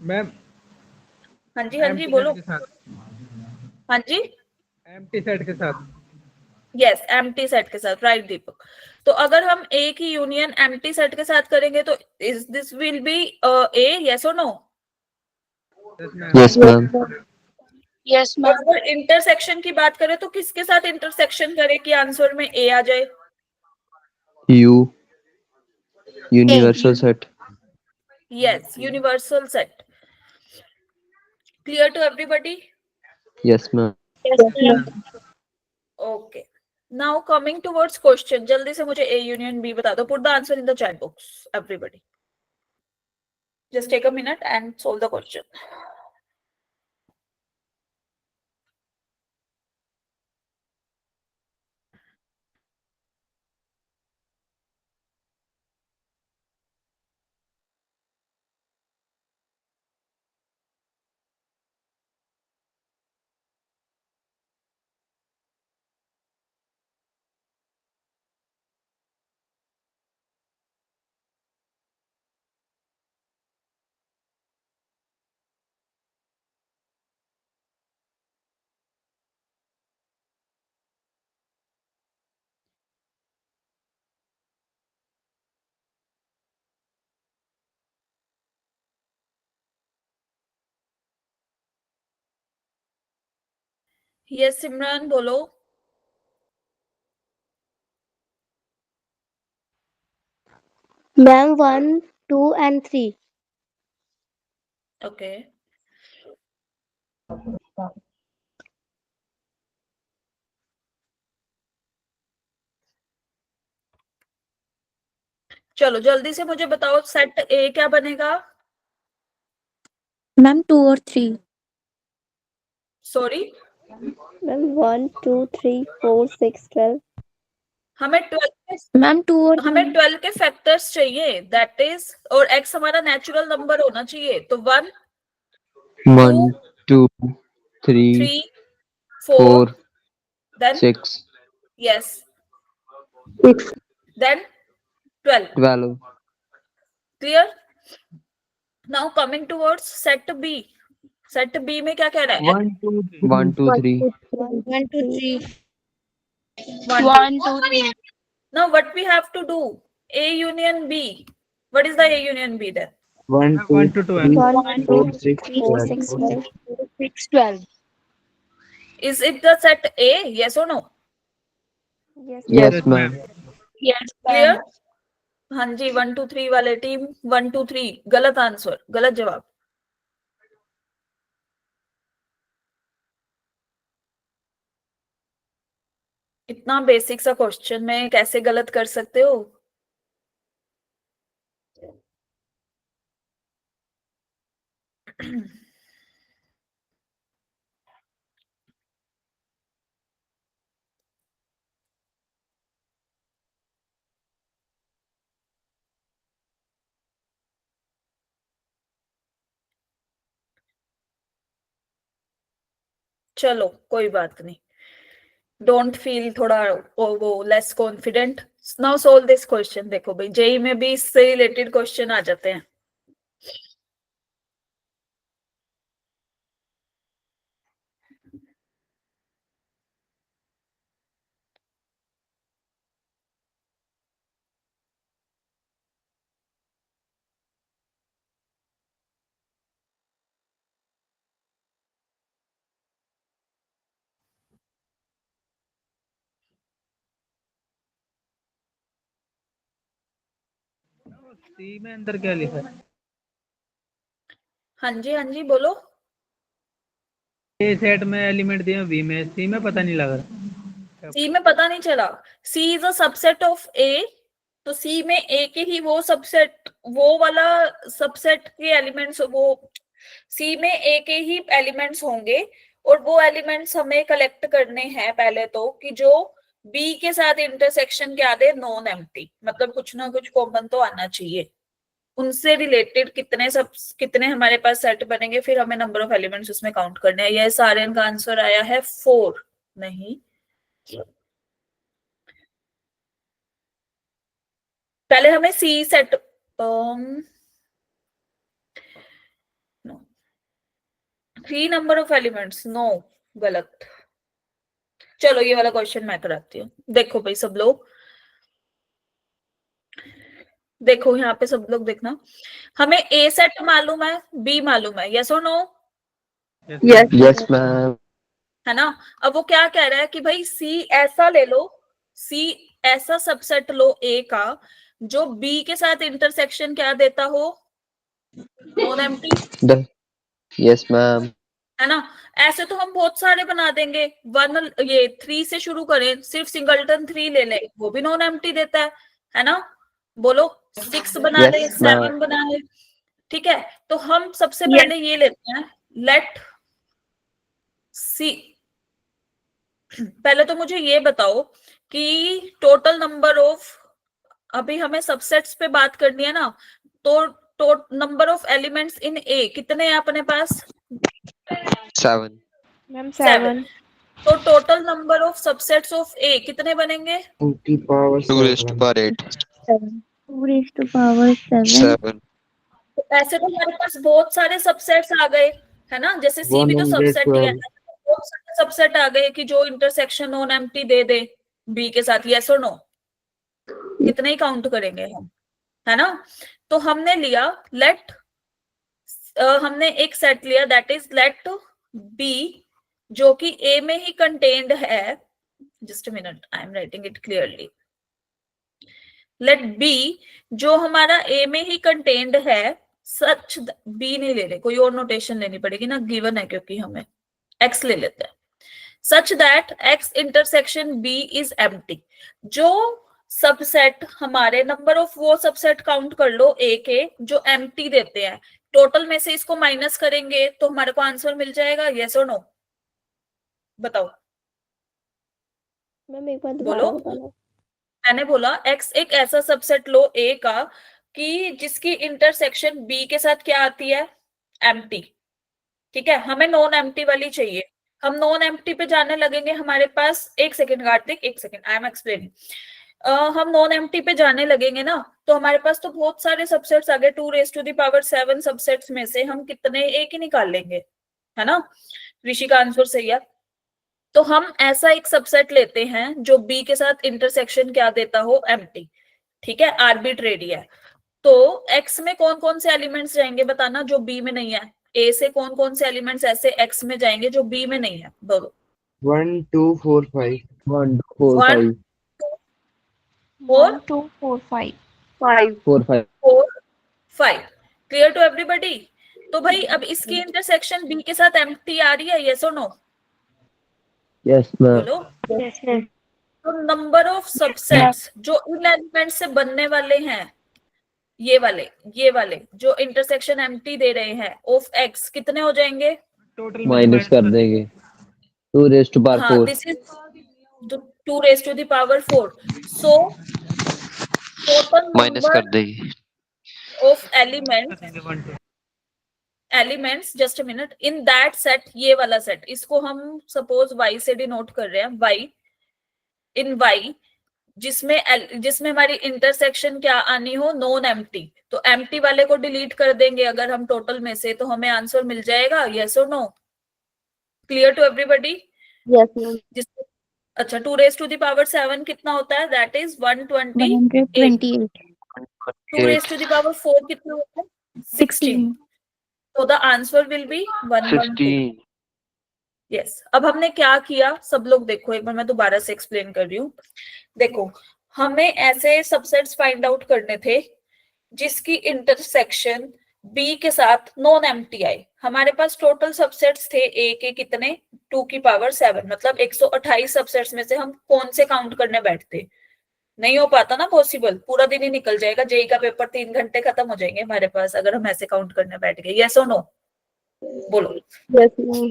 मैम हाँ जी, हाँ जी, एम्प्टी बोलो। सेट के साथ, हाँ जी, एम्प्टी सेट के साथ। यस, एम्प्टी सेट के साथ, राइट दीपक। तो अगर हम ए की यूनियन एम्प्टी सेट के साथ करेंगे तो is this will be a, yes और no? Yes ma'am. Yes, ma'am. Yes, और ma'am. अगर इंटरसेक्शन की बात करें तो किसके साथ इंटरसेक्शन करे कि आंसर में ए आ जाए? U. Universal set. Yes, universal set. Clear to everybody? Yes, ma'am. Yes, ma'am. Okay, now coming towards question, जल्दी से मुझे ए यूनियन बी बता दो। Put the answer in the chat box everybody, just take a minute and solve the question. Yes Simran, बोलो। Ma'am, 1, 2, and 3. Okay, चलो जल्दी से मुझे बताओ, सेट ए क्या बनेगा? Ma'am, 2 or 3. Sorry, Ma'am, 1, 2, 3, 4, 6, 12. हमें 12 Ma'am, 2 or हमें 3. 12 के फैक्टर्स चाहिए, दैट इज, और x हमारा नेचुरल नंबर होना चाहिए, तो 1, 1, 2, 3, 3, 4, 4, then 6, yes, 6. Then 12। 12. Clear? Now coming towards set B. Set B में क्या कह रहा है? 1 2 3। 1, 2, 3. 1, 2, 3. 1, 2, 3. Now what we have to do? A union B. What is the A union B then? 1, 1 to 12. 1, 2, 4, 6, 4, 6, 12. 6, 12. Is it the set A? Yes or no? Yes. Yes, ma'am. Yes, Clear? ma'am. हाँ जी, 1 2 3 वाले team 1 2 3 गलत answer, गलत जवाब। इतना basic सा question में कैसे गलत कर सकते हो? चलो कोई बात नहीं, डोंट फील थोड़ा वो less confident. Now solve this question. देखो भाई, जेई में भी इससे रिलेटेड क्वेश्चन आ जाते हैं। सी में अंदर क्या लिखा है? हाँ जी, हाँ जी, बोलो। ए सेट में एलिमेंट दिए, बी में, सी में पता नहीं लग रहा। सी में पता नहीं चला, सी इज अ सबसेट ऑफ ए, तो सी में ए के ही वो सबसेट, वो वाला सबसेट के एलिमेंट्स, वो सी में ए के ही एलिमेंट्स होंगे, और वो एलिमेंट्स हमें कलेक्ट करने हैं पहले तो, कि जो बी के साथ इंटरसेक्शन क्या दे, नॉन एम्प्टी, मतलब कुछ ना कुछ कॉमन तो आना चाहिए। उनसे रिलेटेड कितने हमारे पास सेट बनेंगे, फिर हमें नंबर ऑफ एलिमेंट्स उसमें काउंट करने हैं। यह सारे का आंसर आया है 4, नहीं, पहले हमें C set, no, 3 number of elements, no, गलत। चलो ये वाला क्वेश्चन मैं कराती हूँ। देखो भाई सब लोग, देखो यहाँ पे सब लोग देखना, हमें ए सेट मालूम है, बी मालूम है, यस और नो? Yes Yes, ma'am. है ना। अब वो क्या कह रहा है कि भाई सी ऐसा ले लो, सी ऐसा सबसेट लो ए का जो बी के साथ इंटरसेक्शन क्या देता हो, नॉन एम्प्टी, Yes, ma'am. है ना। ऐसे तो हम बहुत सारे बना देंगे, 3 से शुरू करें, सिर्फ सिंगलटन 3 ले ले, वो भी नॉन एम्प्टी देता है ना। बोलो 6 बना Yes, ले, ma'am. 7 बना ले, ठीक है। तो हम सबसे पहले ये लेते हैं, लेट सी, पहले तो मुझे ये बताओ कि टोटल नंबर ऑफ, अभी हमें सबसेट्स पे बात करनी है ना, तो number of elements in A कितने हैं अपने पास? 7. मैम 7। तो total number of subsets of A कितने बनेंगे? 2 raised to power 8. 2 raised to power 7. 7. तो ऐसे तो हमारे पास बहुत सारे सबसेट्स आ गए, है ना, जैसे सी भी तो सबसेट ही है, बहुत सारे सबसेट आ गए कि जो इंटरसेक्शन नॉन एम्प्टी दे दे बी के साथ, यस और नो? कितने ही काउंट करेंगे हम, है ना। तो हमने लिया लेट, हमने एक सेट लिया दैट इज लेट बी, जो कि ए में ही कंटेन्ड है, just a minute I am writing it clearly, let B जो हमारा ए में ही कंटेन्ड है, सच बी नहीं ले रहे, कोई और नोटेशन लेनी पड़ेगी ना, गिवन है क्योंकि हमें, एक्स ले लेते हैं, such that X intersection B is empty, जो सबसेट हमारे, नंबर ऑफ वो सबसेट काउंट कर लो ए के जो एम्प्टी देते हैं, टोटल में से इसको माइनस करेंगे तो हमारे को आंसर मिल जाएगा, यस और नो? बताओ, मैम एक बार बोलो। दोबारा बताना। मैंने बोला एक्स एक ऐसा सबसेट लो ए का कि जिसकी इंटरसेक्शन बी के साथ क्या आती है, एम्प्टी, ठीक है। हमें नॉन एम्प्टी वाली चाहिए, हम नॉन एम्प्टी पे जाने लगेंगे, हमारे पास, एक सेकेंड कार्तिक, एक सेकेंड, आई एम एक्सप्लेनिंग, हम नॉन एम्प्टी पे जाने लगेंगे ना, तो हमारे पास तो बहुत सारे सबसेट्स आ गए, 2 raised to the power 7 subsets में से हम कितने, एक ही निकाल लेंगे, है ना। ऋषि का आंसर सही है। तो हम ऐसा एक सबसेट लेते हैं जो बी के साथ इंटरसेक्शन क्या देता हो, एम्प्टी, ठीक है, आर्बिट्रेरी है। तो एक्स में कौन कौन से एलिमेंट्स जाएंगे बताना जो बी में नहीं है, ए से कौन कौन से एलिमेंट्स ऐसे एक्स में जाएंगे जो बी में नहीं है, बोलो। 1 2 4 5. 1 4 1 5. 1 2 4 5 5 4 5. 4 5, क्लियर टू एवरीबॉडी? तो भाई अब इसकी इंटरसेक्शन बी के साथ एम्प्टी आ रही है, यस और नो? Yes, ma'am. बोलो। यस मैम तो नंबर ऑफ सबसेट्स जो इन एलिमेंट से बनने वाले हैं, ये वाले जो इंटरसेक्शन एम्प्टी दे रहे हैं, ऑफ एक्स कितने हो जाएंगे? टोटल माइनस कर देंगे 2 raised to power हाँ, 4. This is 2 raised to the power 4. So total minus कर नंबर देंगे. Of elements just a minute in that set, ये वाला सेट, इसको हम सपोज y से डिनोट कर रहे हैं, y इन y, जिसमें हमारी इंटरसेक्शन क्या आनी हो, नॉन एम्प्टी, तो एम्प्टी वाले को डिलीट कर देंगे अगर हम टोटल में से, तो हमें आंसर मिल जाएगा, यस और no? Clear to everybody? Yes ma'am अच्छा, 2 raised to the power 7 कितना होता है, that is 128. 128. 2 raised to the power 4 कितना होता है, 16. तो the answer will be 112. Yes. अब हमने क्या किया, सब लोग देखो एक बार, मैं दोबारा से एक्सप्लेन कर रही हूँ। देखो, हमें ऐसे सबसेट्स फाइंड आउट करने थे जिसकी इंटरसेक्शन बी के साथ नॉन एम्प्टी आई, हमारे पास टोटल सबसेट्स थे ए के कितने 2 की पावर 7, मतलब 128 सबसेट्स में से हम कौन से काउंट करने बैठते? नहीं हो पाता ना पॉसिबल, पूरा दिन ही निकल जाएगा, जेई का पेपर 3 घंटे खत्म हो जाएंगे हमारे पास अगर हम ऐसे काउंट करने बैठ गए। यस और नो बोलो, यस मैम।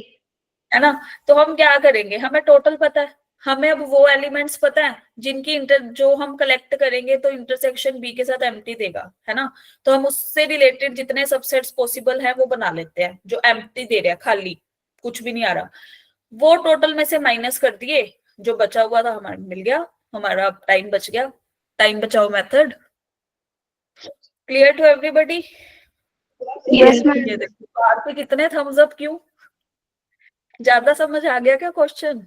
है ना? तो हम क्या करेंगे, हमें टोटल पता है, हमें अब वो एलिमेंट्स पता है जिनकी जो हम कलेक्ट करेंगे तो इंटरसेक्शन बी के साथ एम्प्टी देगा, है ना? तो हम उससे रिलेटेड जितने सबसेट्स पॉसिबल है वो बना लेते हैं, जो एम्प्टी दे रहा है, खाली कुछ भी नहीं आ रहा, वो टोटल में से माइनस कर दिए, जो बचा हुआ था हमारा मिल गया, हमारा टाइम बच गया। टाइम बचाओ method clear to everybody? Yes ma'am. ये देखो बाहर पे कितने थम्स अप, क्यों? ज्यादा समझ आ गया क्या क्वेश्चन?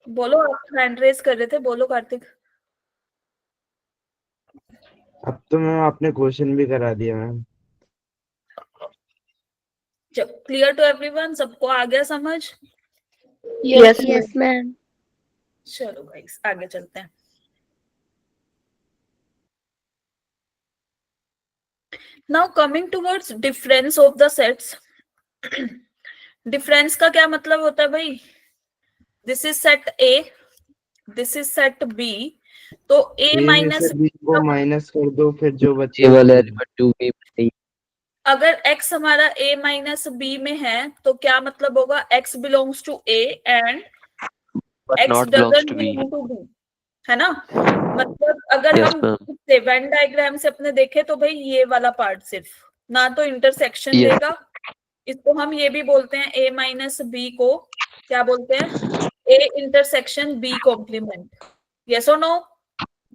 बोलो, आप हैंड रेज कर रहे थे, बोलो कार्तिक। अब तो मैम आपने क्वेश्चन भी करा दिया मैम। क्लियर टू एवरीवन, सबको आ गया समझ? Yes yes ma'am. चलो भाई आगे चलते हैं। Now coming towards difference of the sets. Difference का क्या मतलब होता है भाई? This is set A, this is set B, तो ए ए में माइनस से बी को माइनस कर दो, फिर जो ये बचे वाला एलिमेंट 2 में नहीं। अगर x हमारा a माइनस बी में है तो क्या मतलब होगा, x belongs to a and but x not belongs doesn't to B. Belong to b, है ना? मतलब अगर यस हम मैम। इससे वेन डायग्राम से अपने देखे तो भाई ये वाला पार्ट सिर्फ ना तो इंटरसेक्शन Yes. लेगा, इसको हम ये भी बोलते हैं a माइनस बी को क्या बोलते हैं, a intersection b complement. Yes और no?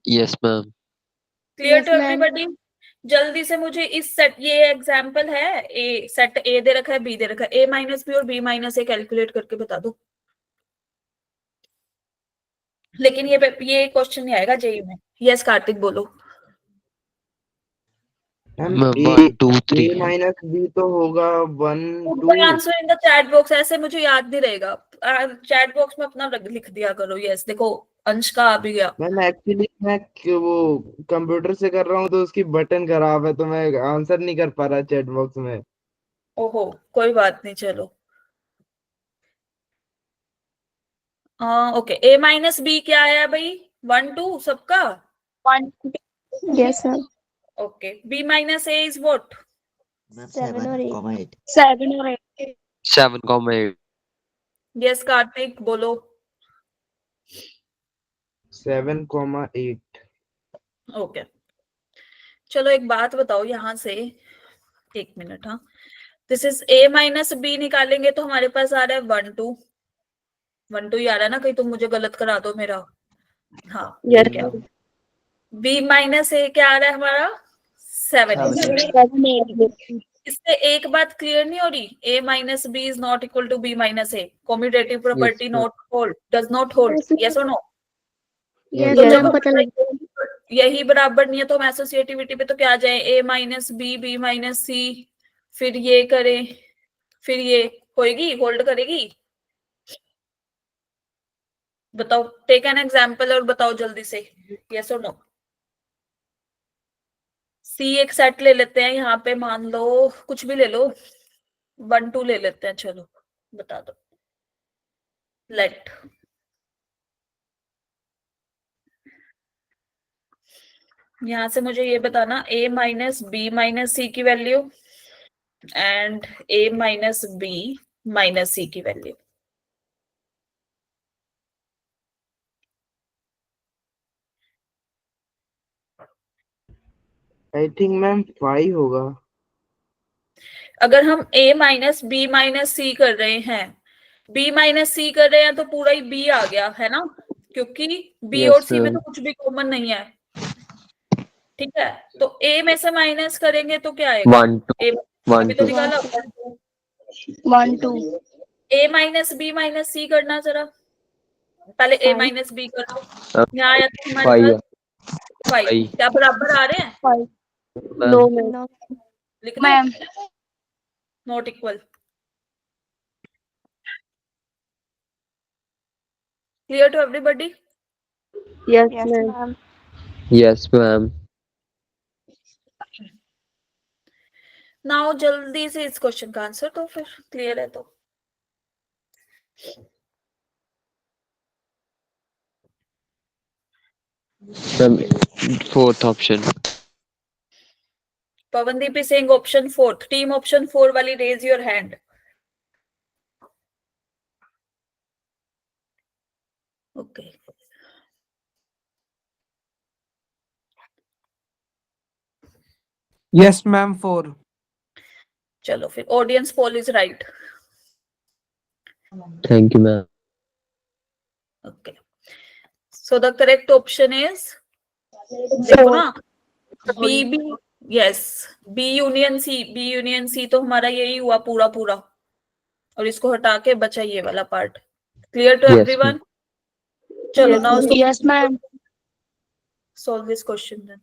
Yes ma'am. Clear Yes, to ma'am. Everybody? जल्दी से मुझे इस सेट, ये एग्जांपल है, ए सेट ए दे रखा है बी दे रखा है, ए माइनस बी और बी माइनस ए कैलकुलेट करके बता दो। लेकिन ये क्वेश्चन नहीं आएगा जेई में। यस कार्तिक बोलो। मैम ए 1 2 3 ए माइनस बी तो होगा 1 Put 2। the answer in the chat box, ऐसे मुझे याद नहीं रहेगा, चैट बॉक्स में अपना लिख दिया करो। यस देखो अंश का आ भी गया। मैम एक्चुअली मैं वो कंप्यूटर से कर रहा हूँ तो उसकी बटन खराब है, तो मैं आंसर नहीं कर पा रहा चैट बॉक्स में। ओहो कोई बात नहीं, चलो ओके। ए माइनस बी क्या है भाई, 1 2 सबका? Yes, ma'am. Okay, B minus A is what? Ma'am 7 or 8. 7,8। 7 और 8। 7,8। यस कार्तिक बोलो। 7,8। ओके चलो एक बात बताओ यहाँ से, एक मिनट। हाँ, this is A minus B निकालेंगे तो हमारे पास आ रहा है 1 2 1 2 ही आ रहा है ना, कहीं तुम मुझे गलत करा दो मेरा। हाँ ठीक है। बी माइनस ए क्या आ रहा है हमारा, 7। इससे एक बात क्लियर नहीं हो रही, A minus B is not equal to B minus A, commutative property not hold, does not hold. Yes और नो? Yes, तो जब ma'am. पता लग यही बराबर नहीं है तो हम एसोसिएटिविटी पे तो क्या जाए, ए माइनस बी बी माइनस सी, फिर ये करें, फिर ये होएगी, होल्ड करेगी? बताओ, टेक एन एग्जांपल और बताओ जल्दी से, यस और नो? सी एक सेट ले लेते हैं यहाँ पे, मान लो कुछ भी ले लो, 1 2 ले लेते हैं, चलो बता दो। लेट यहाँ से मुझे ये बताना, A minus B minus C की value and A minus B minus C की वैल्यू। आई थिंक मैम 5 होगा। अगर हम a माइनस बी माइनस सी कर रहे हैं, b माइनस सी कर रहे हैं तो पूरा ही b आ गया है ना, क्योंकि b Yes, और c में ma'am. तो कुछ भी कॉमन नहीं है। ठीक है, तो a में से माइनस करेंगे तो क्या आएगा, 1 2 a 1 अभी तो 2 निकाला। 1 2। a माइनस बी माइनस सी करना जरा, पहले a 5. माइनस बी करो। यहाँ आया तो हमारे 5 पास 5 क्या बराबर आ रहे हैं, 5 मैम। No ma'am. No. लिख दो ma'am not equal. Clear to everybody? Yes Yes, ma'am. ma'am. Yes ma'am. Now जल्दी से इस क्वेश्चन का आंसर तो फिर क्लियर है तो ma'am fourth option. Pavandeep is saying option 4. Team option 4 वाली raise your hand. Okay. Yes, ma'am. 4. चलो फिर audience poll is right. Thank you, ma'am. Okay. So the correct option is देखो ना B yes B union C तो हमारा यही हुआ पूरा पूरा और इसको हटा के बचा ये वाला part. Clear to Yes, everyone? चलो now Yes, ma'am. solve this question then.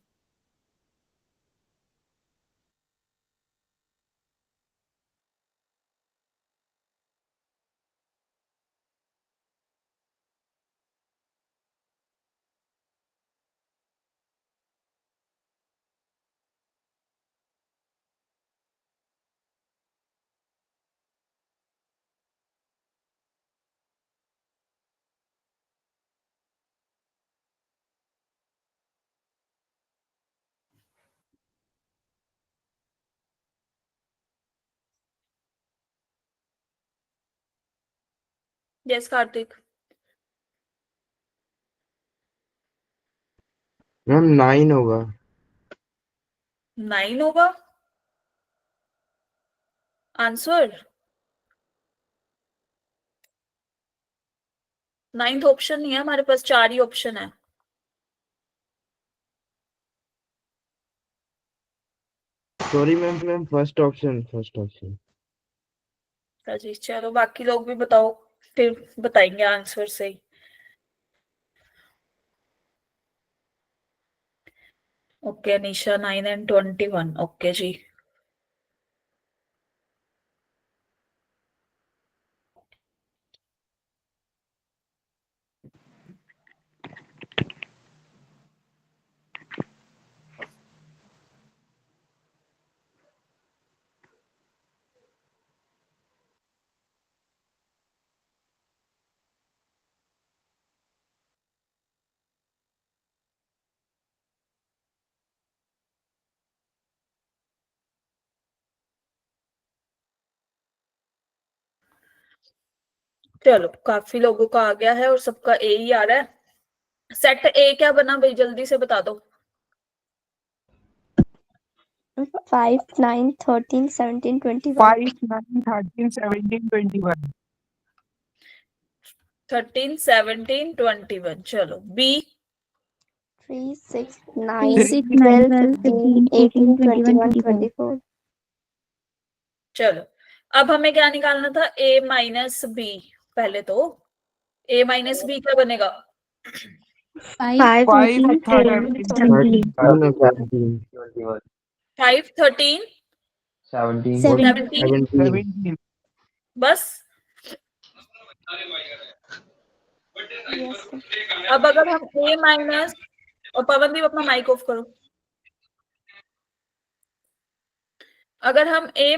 Yes, Karthik. Ma'am 9 होगा. 9 होगा आंसर. 9th ऑप्शन नहीं है हमारे पास, 4 ही ऑप्शन है. Sorry ma'am first option. जी चलो बाकी लोग भी बताओ फिर बताएंगे आंसर सही. Okay Anisha 9 and 21. ओके जी. चलो काफी लोगों का आ गया है और सबका ए ही आ रहा है. सेट ए क्या बना भाई जल्दी से बता दो. 5, 9, 13, 17, 21. 5, 9, 13, 17, 21. 13, 17, 21. चलो बी 3, 6, 9, 3, 12, 15, 18, 21, 24. चलो अब हमें क्या निकालना था ए माइनस बी. पहले तो ए माइनस बी क्या बनेगा. 5, 5, 13, 13, 17. 5, 13, 17. 17. 17. बस. Yes, sir. अब अगर हम ए माइनस और पवनदीप अपना माइक ऑफ करो. अगर हम ए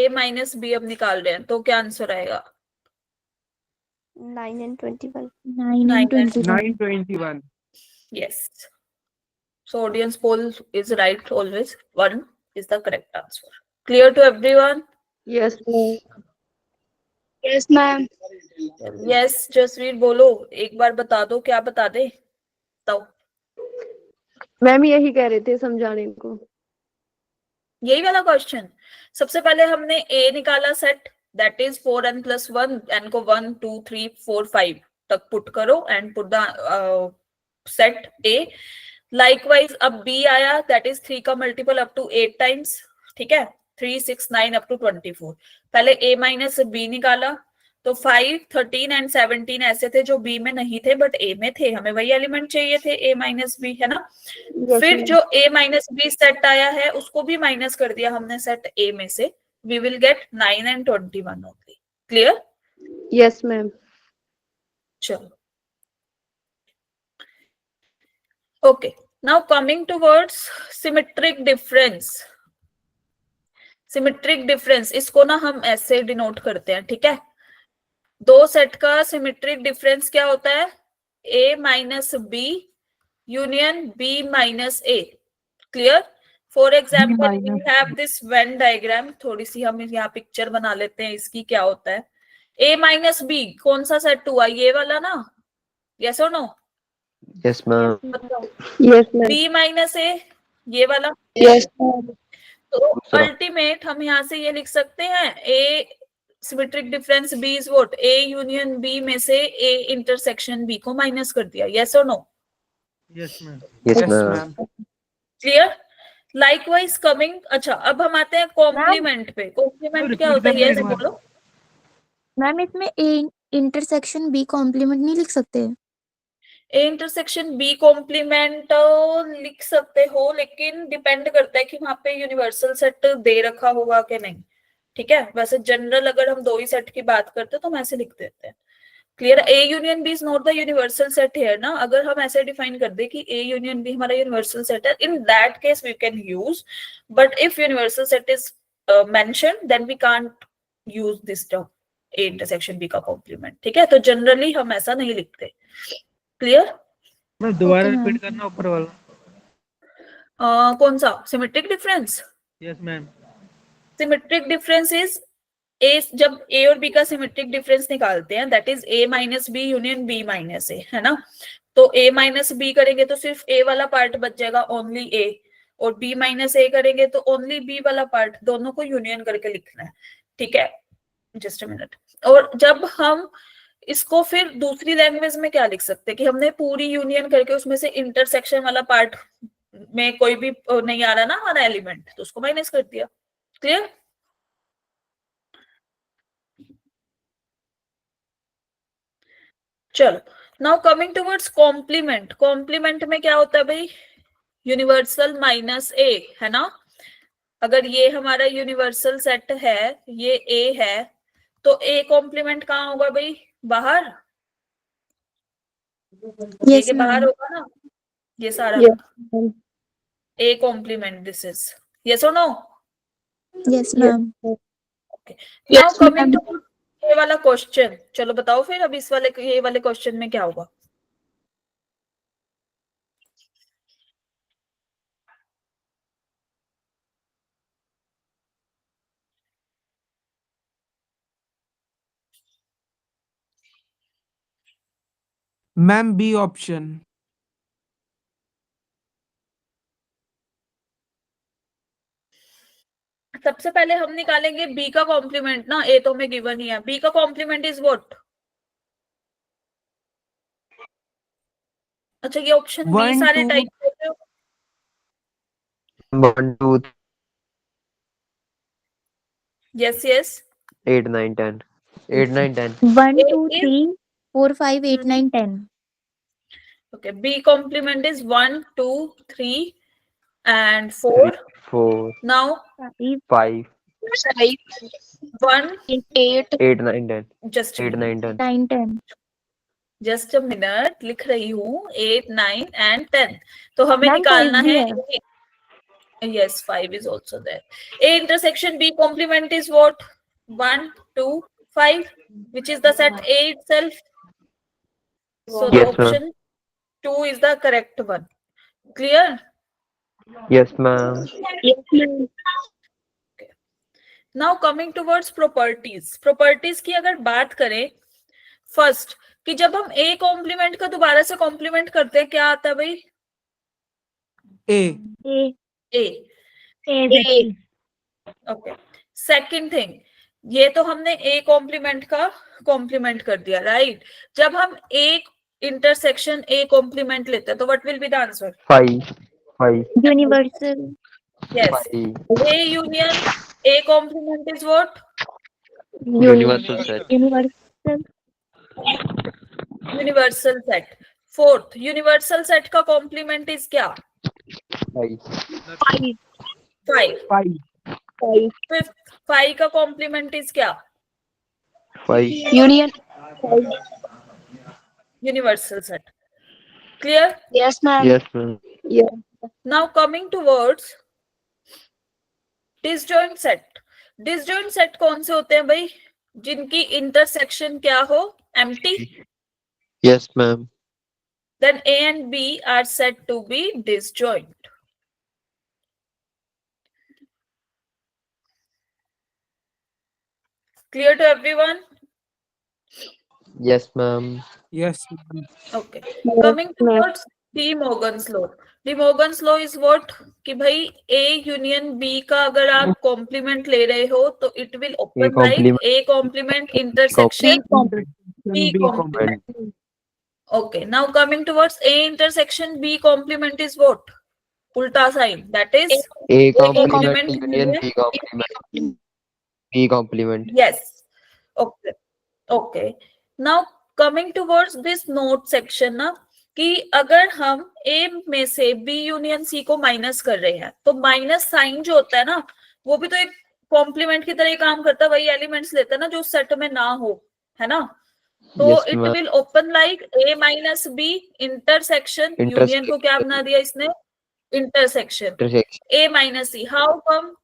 माइनस बी अब निकाल रहे हैं तो क्या आंसर आएगा. 9 and 21. 9 and 21. 9, 21. Yes. So audience poll is right always. 1 is the correct answer. Clear to everyone? Yes Yes, ma'am. Yes, Jasvir बोलो एक बार बता दो क्या बता दे. बताओ. मैम यही कह रहे थे समझाने को. यही वाला क्वेश्चन. सबसे पहले हमने ए निकाला set that is 4n + 1. n को 1 2 3 4 5 तक पुट करो and put the set A. Likewise अब बी आया दैट इज 3 का मल्टीपल अप टू 8 टाइम्स. ठीक है 3 6 9 अप टू 24. पहले ए माइनस बी निकाला तो 5 13 एंड 17 ऐसे थे जो बी में नहीं थे बट ए में थे. हमें वही एलिमेंट चाहिए थे ए माइनस बी है ना. फिर जो ए माइनस बी सेट आया है उसको भी माइनस कर दिया हमने सेट ए में से. We will get 9 and 21 only. Clear. Yes ma'am. चलो okay now coming towards symmetric difference. Symmetric difference इसको ना हम ऐसे डिनोट करते हैं, ठीक है. दो सेट का सिमेट्रिक डिफरेंस क्या होता है? A minus B union B minus A. Clear? For example we minus have this Venn diagram. थोड़ी सी हम यहाँ पिक्चर बना लेते हैं इसकी. क्या होता है A माइनस B? कौन सा सेट हुआ? ये वाला ना? यस और no? Yes, ma'am. Yes ma'am. B minus A ये वाला. यस. तो दूसरा. अल्टीमेट हम यहाँ से ये लिख सकते हैं A symmetric difference B is what? A union B में से A इंटरसेक्शन B को माइनस कर दिया. यस और no? Yes ma'am. Yes, yes ma'am. ma'am. Clear? Likewise coming. अच्छा अब हम आते हैं कॉम्प्लीमेंट पे. कॉम्प्लीमेंट क्या होता है? ये बोलो. मैम इसमें ए इंटरसेक्शन बी कॉम्प्लीमेंट नहीं लिख सकते? ए इंटरसेक्शन बी कॉम्प्लीमेंट लिख सकते हो, लेकिन डिपेंड करता है कि वहां पे यूनिवर्सल सेट दे रखा होगा कि नहीं. ठीक है. वैसे जनरल अगर हम दो ही सेट की बात करते हैं तो हम ऐसे लिख देते हैं. Clear? A union B is not the universal set here ना. अगर हम ऐसे डिफाइन कर दे कि ए यूनियन बी हमारा यूनिवर्सल सेट है, in that case we can use. But if universal set is mentioned then we can't use this term A intersection B का कॉम्प्लीमेंट. ठीक है. तो जनरली हम ऐसा नहीं लिखते. क्लियर? मैं दोबारा Okay, ma'am. रिपीट करना ऊपर वाला. कौन सा? Symmetric difference. Yes ma'am. Symmetric difference is A. जब ए और बी का सिमेट्रिक डिफरेंस निकालते हैं that is A minus B union B minus A, है ना. तो ए माइनस बी करेंगे तो सिर्फ ए वाला पार्ट बच जाएगा, ओनली ए. और बी माइनस ए करेंगे तो ओनली बी वाला पार्ट. दोनों को यूनियन करके लिखना है. ठीक है. Just a minute. और जब हम इसको फिर दूसरी लैंग्वेज में क्या लिख सकते हैं कि हमने पूरी यूनियन करके उसमें से इंटरसेक्शन वाला पार्ट में कोई भी नहीं आ रहा ना हमारा एलिमेंट, तो उसको माइनस कर दिया. क्लियर? चलो now coming towards complement. Complement में क्या होता है भाई? यूनिवर्सल माइनस ए, है ना. अगर ये हमारा यूनिवर्सल सेट है, ये ए है, तो ए कॉम्प्लीमेंट कहाँ होगा भाई? बाहर. ए Yes, के बाहर ma'am. होगा ना ये सारा. Yes. A complement this is. Yes और no? Yes, ma'am. Now coming to ये वाला क्वेश्चन. चलो बताओ फिर अब इस वाले ये वाले क्वेश्चन में क्या होगा? Ma'am B option. सबसे पहले हम निकालेंगे बी का कॉम्प्लीमेंट ना. ए तो हमें गिवन ही है. बी का कॉम्प्लीमेंट इज व्हाट? अच्छा ये ऑप्शन बी 1 सारे 2 टाइप करते हो. 1, 2, yes yes. 8, 9, 10. 8, 9, 10. 1, A 2, is 3, 4, 5, 8, 9, 10. okay. B complement is 1, 2, 3 and 4. 4, Now 5, 1, 8. 8, 9, 10. just a 8, minute. 9, 10. 9, 10. Just a minute. लिख रही हूँ 8, 9 and 10. तो हमें Ma'am, निकालना 5 भी है. Yes, 5 is also there. A intersection B complement is what? 1, 2, 5, which is the set A itself. So the Yes, ma'am. option 2 is the correct one. Clear? Yes, ma'am. Now coming towards properties. Properties की अगर बात करें first कि जब हम A complement का दोबारा से कॉम्प्लीमेंट करते हैं क्या आता है भाई? ए. A. ओके. सेकंड थिंग, ये तो हमने A कॉम्प्लीमेंट का कॉम्प्लीमेंट कर दिया, राइट? जब हम A इंटरसेक्शन A कॉम्प्लीमेंट लेते हैं तो what will be the answer? 5. Universal. Yes. 5. A union A complement is what? Universal set. Universal. Universal set. Fourth, universal set का कॉम्प्लीमेंट इज क्या? 5. 5. 5. फिफ्थ, 5 का कॉम्प्लीमेंट इज क्या? 5. Union. Universal set. Clear? Yes, ma'am. Yes, ma'am. Yeah. Now coming towards disjoint set. Disjoint set कौन से होते हैं भाई? जिनकी इंटरसेक्शन क्या हो? Empty. Yes, ma'am. Then A and B are said to be disjoint. Clear to everyone? Yes, ma'am. Yes. Okay. Coming towards De Morgan's law. De Morgan's law is what? कि भाई A union B का अगर आप complement ले रहे हो तो it will open like complement. A complement intersection B B complement. Okay. Now coming towards A intersection B complement is what? Ulta sign. That is A complement complement union union. B complement. B complement. Yes. Okay. Okay. Now coming towards this note section ना, कि अगर हम A में से B union C को minus कर रहे हैं तो माइनस साइन जो होता है ना वो भी तो एक कॉम्प्लीमेंट की तरह ही काम करता है. वही एलिमेंट्स लेता है ना जो सेट में ना हो, है ना? तो Yes, it ma'am. Will open like A minus B intersection. Union को क्या बना दिया इसने? Intersection. Intersection. A minus C. How come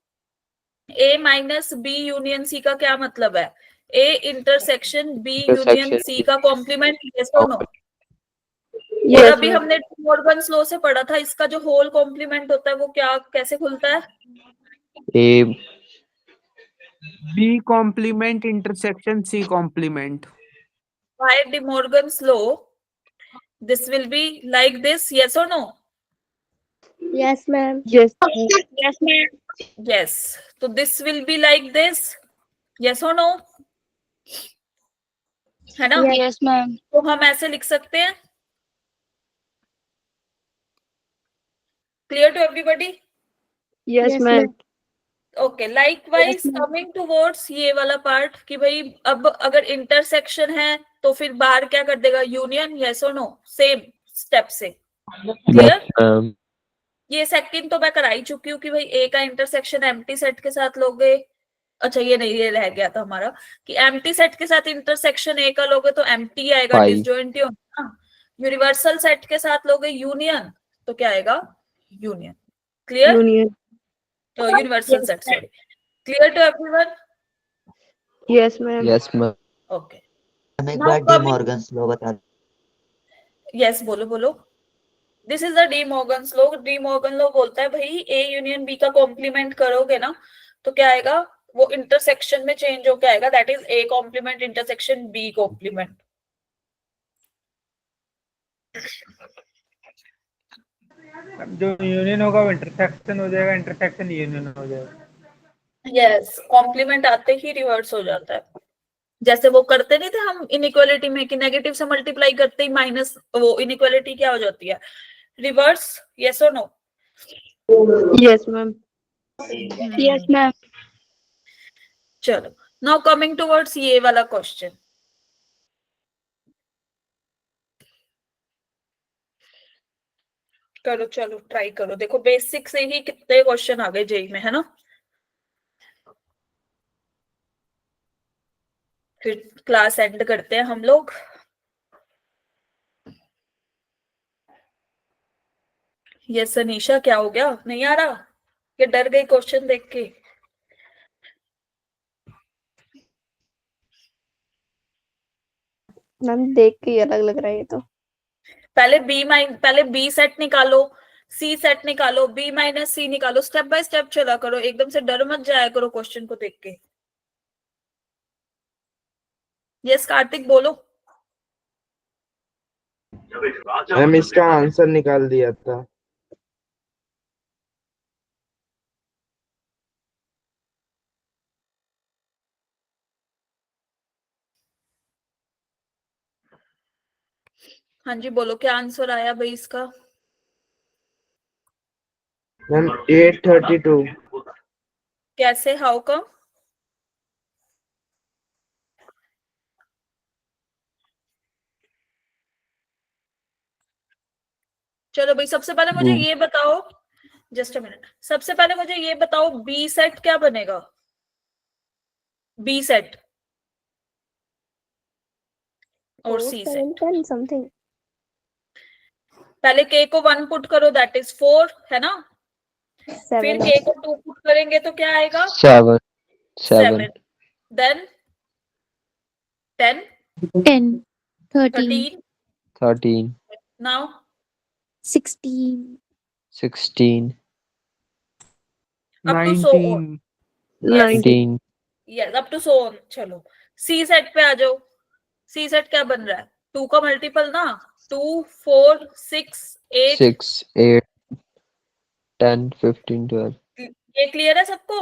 A minus B union C का क्या मतलब है? A intersection B union C का कॉम्प्लीमेंट. यस और नो? और अभी हमने मॉर्गन्स लॉ से पढ़ा था इसका जो होल कॉम्प्लीमेंट होता है वो क्या कैसे खुलता है? A B complement intersection C complement. By De Morgan's law, this will be like this. Yes or no? Yes, ma'am. Yes. Yes, ma'am. Yes. So this will be like this. Yes or no? है ना? Yes, ma'am. तो हम ऐसे लिख सकते हैं. Clear to everybody? Yes, ma'am. Okay. Likewise Yes, ma'am. Coming towards ये वाला पार्ट कि भाई अब अगर इंटरसेक्शन है तो फिर बाहर क्या कर देगा? यूनियन. यस और नो? सेम स्टेप से. क्लियर? Yes, ma'am. ये सेकंड तो मैं कराई चुकी हूँ कि भाई ए का इंटरसेक्शन एम्प्टी सेट के साथ लोगे. अच्छा ये नहीं, ये रह गया था हमारा कि एम्प्टी सेट के साथ इंटरसेक्शन ए का लोगे तो एम्प्टी आएगा, Phi. डिसजॉइंट ही होगा. यूनिवर्सल सेट के साथ लोगे यूनियन तो क्या आएगा? Union. Clear? Union. Universal set. Sorry. Clear to everyone? Yes, ma'am. Yes, ma'am. Okay. हम एक Now बार डी coming- मॉर्गन्स लॉ बता. यस बोलो बोलो. This is the De Morgan's law. De Morgan law बोलता है भाई ए यूनियन बी का कॉम्प्लीमेंट करोगे ना तो क्या आएगा? वो इंटरसेक्शन में चेंज होके आएगा. That is A complement intersection B complement. जो यूनियन होगा वो इंटरसेक्शन हो जाएगा, इंटरसेक्शन यूनियन हो जाएगा. यस. कॉम्प्लीमेंट आते ही रिवर्स हो जाता है. जैसे वो करते नहीं थे हम इनइक्वालिटी में कि नेगेटिव से मल्टीप्लाई करते ही माइनस, वो इनइक्वालिटी क्या हो जाती है? रिवर्स. यस और no? Yes, ma'am. Yes, ma'am. चलो. नाउ कमिंग टुवर्ड्स ये वाला क्वेश्चन. करो चलो ट्राई करो. देखो बेसिक से ही कितने क्वेश्चन आ गए जेई में, है ना? फिर क्लास एंड करते हैं हम लोग. ये सनीशा क्या हो गया? नहीं आ रहा? ये डर गई क्वेश्चन देख के? मैम देख के ही अलग लग रहा है ये तो. पहले बी सेट निकालो, सी सेट निकालो, बी माइनस सी निकालो. स्टेप बाय स्टेप चला करो. एकदम से डर मत जाया करो क्वेश्चन को देख के. यस कार्तिक बोलो. मैम इसका आंसर निकाल दिया था. हाँ जी बोलो क्या आंसर आया भाई इसका? मैम 832. कैसे? How come? चलो भाई सबसे पहले मुझे ये बताओ. Just a minute. सबसे पहले मुझे ये बताओ बी सेट क्या बनेगा? बी सेट और सी 4, 7, सेट. 10 something. पहले k को 1 पुट करो, दैट इज 4, है ना? फिर 7 k को 2 पुट करेंगे तो क्या आएगा? 7 7. Then 10, 10, 13, 13. 13 now 16, 16 up to so on. 19 19 Yes, up to so on. चलो C सेट पे आ जाओ. C सेट क्या बन रहा है? 2 का मल्टीपल ना, 2, 4, 6, 8. 6 8 10 15 12 ये क्लियर है सबको?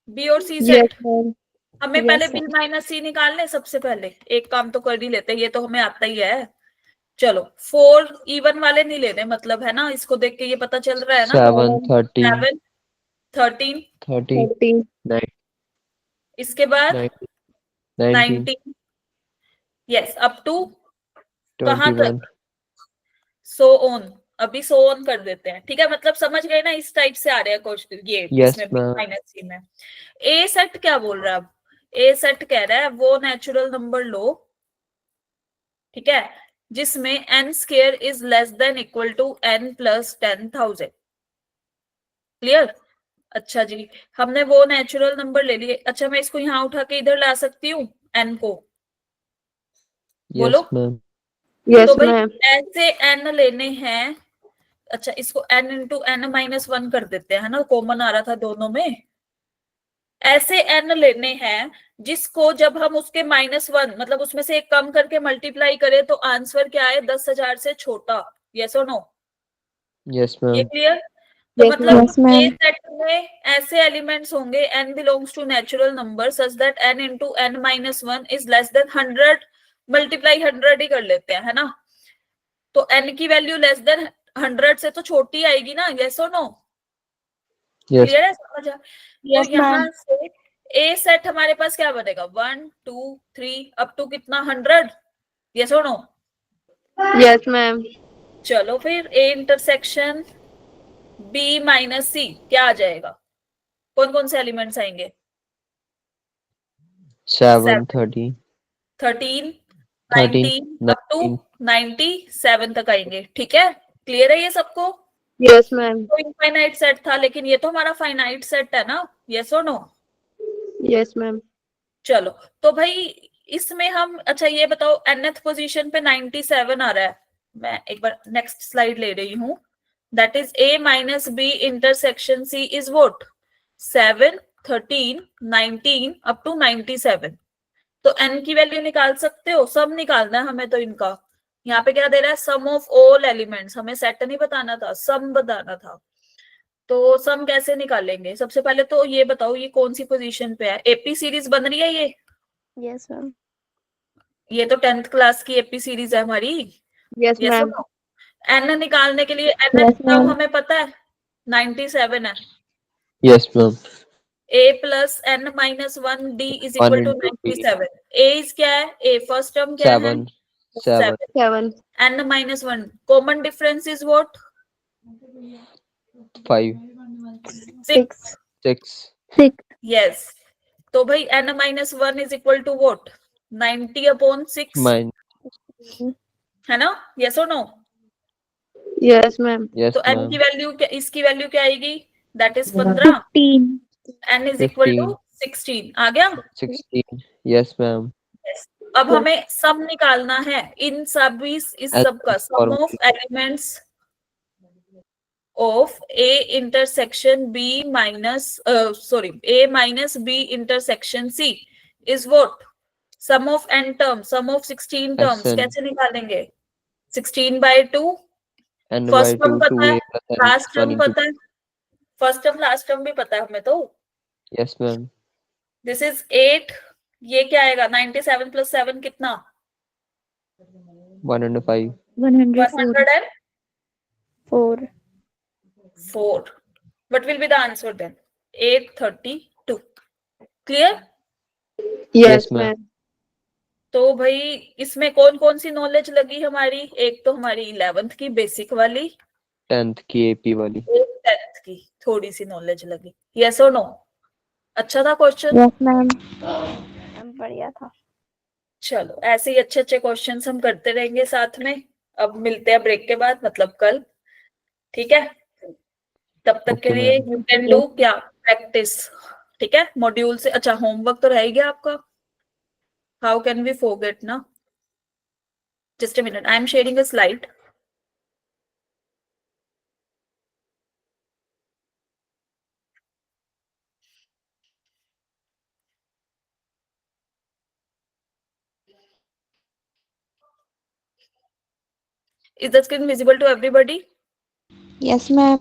B और C यस सेट. मैम हमें Yes, पहले sir. B माइनस C निकालने, सबसे पहले एक काम तो कर ही लेते हैं, ये तो हमें आता ही है. चलो 4 इवन वाले नहीं लेने, मतलब है ना, इसको देख के ये पता चल रहा है ना. 7 13 7, 13. 30 13 9 इसके बाद 19 19. यस, अप टू कहाँ 21 तक? So on. अभी सो ऑन कर देते हैं, ठीक है? मतलब समझ गए ना, इस टाइप से आ रहा है क्वेश्चन ये. Yes, इसमें B ma'am. माइनस C में. A सेट क्या बोल रहा है अब? A सेट कह रहा है वो नेचुरल नंबर लो, ठीक है, जिसमें n square is less than equal to n plus 10,000. Clear? अच्छा जी, हमने वो नेचुरल नंबर ले लिए. अच्छा, मैं इसको यहाँ उठा के इधर ला सकती हूँ n को? yes बोलो. ma'am यस तो भाई मैम ऐसे n लेने हैं. अच्छा, इसको n इंटू n माइनस 1 कर देते हैं, है ना, कॉमन आ रहा था दोनों में. ऐसे n लेने हैं जिसको जब हम उसके -1 मतलब उसमें से एक कम करके मल्टीप्लाई करें तो आंसर क्या है? 10,000 से छोटा. यस और नो? yes ये ma'am क्लियर? तो Yes, मतलब Yes, ma'am. ए सेट में ऐसे एलिमेंट्स होंगे n belongs to natural number such that n into n minus 1 is less than 100. Multiply 100 ही कर लेते हैं, है ना? तो n की वैल्यू लेस देन 100 से तो छोटी आएगी ना. यस और नो? yes क्लियर है? समझ आ? Yes, तो यहाँ से ए सेट हमारे पास क्या बनेगा? 1 2 3 अप टू कितना? 100. यस और नो? यस मैम चलो फिर ए इंटरसेक्शन बी माइनस सी क्या आ जाएगा? कौन कौन से एलिमेंट्स आएंगे? 7 13 13, 13 19 अप टू 19 97 तक आएंगे. ठीक है? क्लियर है ये सबको? यस मैम तो इनफाइनाइट सेट था, लेकिन ये तो हमारा फाइनाइट सेट है ना. यस और नो? यस मैम चलो तो भाई इसमें हम, अच्छा ये बताओ, nth पोजीशन पे 97 आ रहा है. मैं एक बार नेक्स्ट स्लाइड ले रही हूँ. That is a minus b intersection c is what? 7 13 19 up to 97. तो n की वैल्यू निकाल सकते हो, सम निकालना है हमें तो इनका. यहाँ पे क्या दे रहा है? सम ऑफ ऑल एलिमेंट्स. हमें सेट नहीं बताना था, सम बताना था. तो सम कैसे निकालेंगे? सबसे पहले तो ये बताओ, ये कौन सी पोजीशन पे है? एपी सीरीज बन रही है ये? Yes, ma'am. ये तो 10th क्लास की एपी सीरीज है हमारी. यस यस मैम एन निकालने के लिए n Yes, टर्म ma'am. हमें पता है 97 है. yes ma'am a plus n minus 1 d is 1 equal to into B 97. a इज क्या है? a फर्स्ट टर्म क्या है? 7 7 n minus 1. Common difference is what? 5 6. 6 6. Yes. तो भाई n minus 1 is equal to what? 90/6, mine है ना? यस और नो? यस मैम yes तो n ma'am की वैल्यू क्या, इसकी वैल्यू क्या आएगी? That is 15. 15. n is equal to 16. आ गया? 16 yes ma'am अब हमें सम निकालना है इन सभी, इस सब का sum of elements of a intersection b minus sorry a minus b intersection c is what? Sum of n term, sum of 16 terms. SN. कैसे निकालेंगे? 16/2. n फर्स्ट by 2 टर्म पता है, 2a plus n last 1 term into पता है, first term last term भी पता है हमें तो. yes ma'am this is 8. ये क्या आएगा? 97 प्लस 7 कितना? 105 104. 104. 4. What will be the answer then? 832. Clear? Yes ma'am. Ma'am तो भाई इसमें कौन कौन सी नॉलेज लगी हमारी? एक तो हमारी 11th की बेसिक वाली, 10th की AP वाली एक 10th की थोड़ी सी नॉलेज लगी. यस और नो? अच्छा था क्वेश्चन? Yes, ma'am. बढ़िया था. चलो ऐसे ही अच्छे अच्छे क्वेश्चंस हम करते रहेंगे साथ में. अब मिलते हैं ब्रेक के बाद, मतलब कल, ठीक है? तब तक के Okay, लिए ma'am. यू कैन डू क्या, प्रैक्टिस, ठीक है? मॉड्यूल से, अच्छा होमवर्क तो रह ही गया आपका, हाउ कैन वी फॉरगेट ना? Just a minute, I am sharing a slide. Is the screen visible to everybody? Yes, ma'am.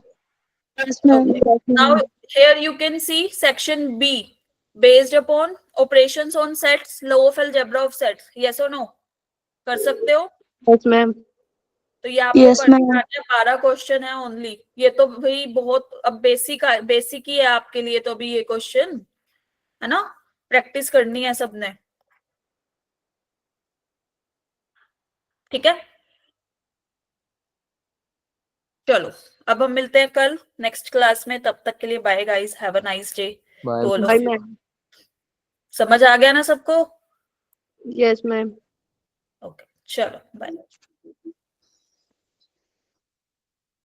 Okay. Now here you can see section B, based upon operations on sets, law of algebra of sets. Yes or no? कर सकते हो? Yes ma'am. तो ये आपको करना है, 12 question है only. ये तो भाई बहुत अब बेसिक ही है आपके लिए, तो अभी ये क्वेश्चन है ना, प्रैक्टिस करनी है सबने, ठीक है? चलो अब हम मिलते हैं कल नेक्स्ट क्लास में, तब तक के लिए bye guys, have a nice day Bye. To all bye of you. Ma'am. समझ आ गया ना सबको? Yes ma'am. ओके, चलो बाय.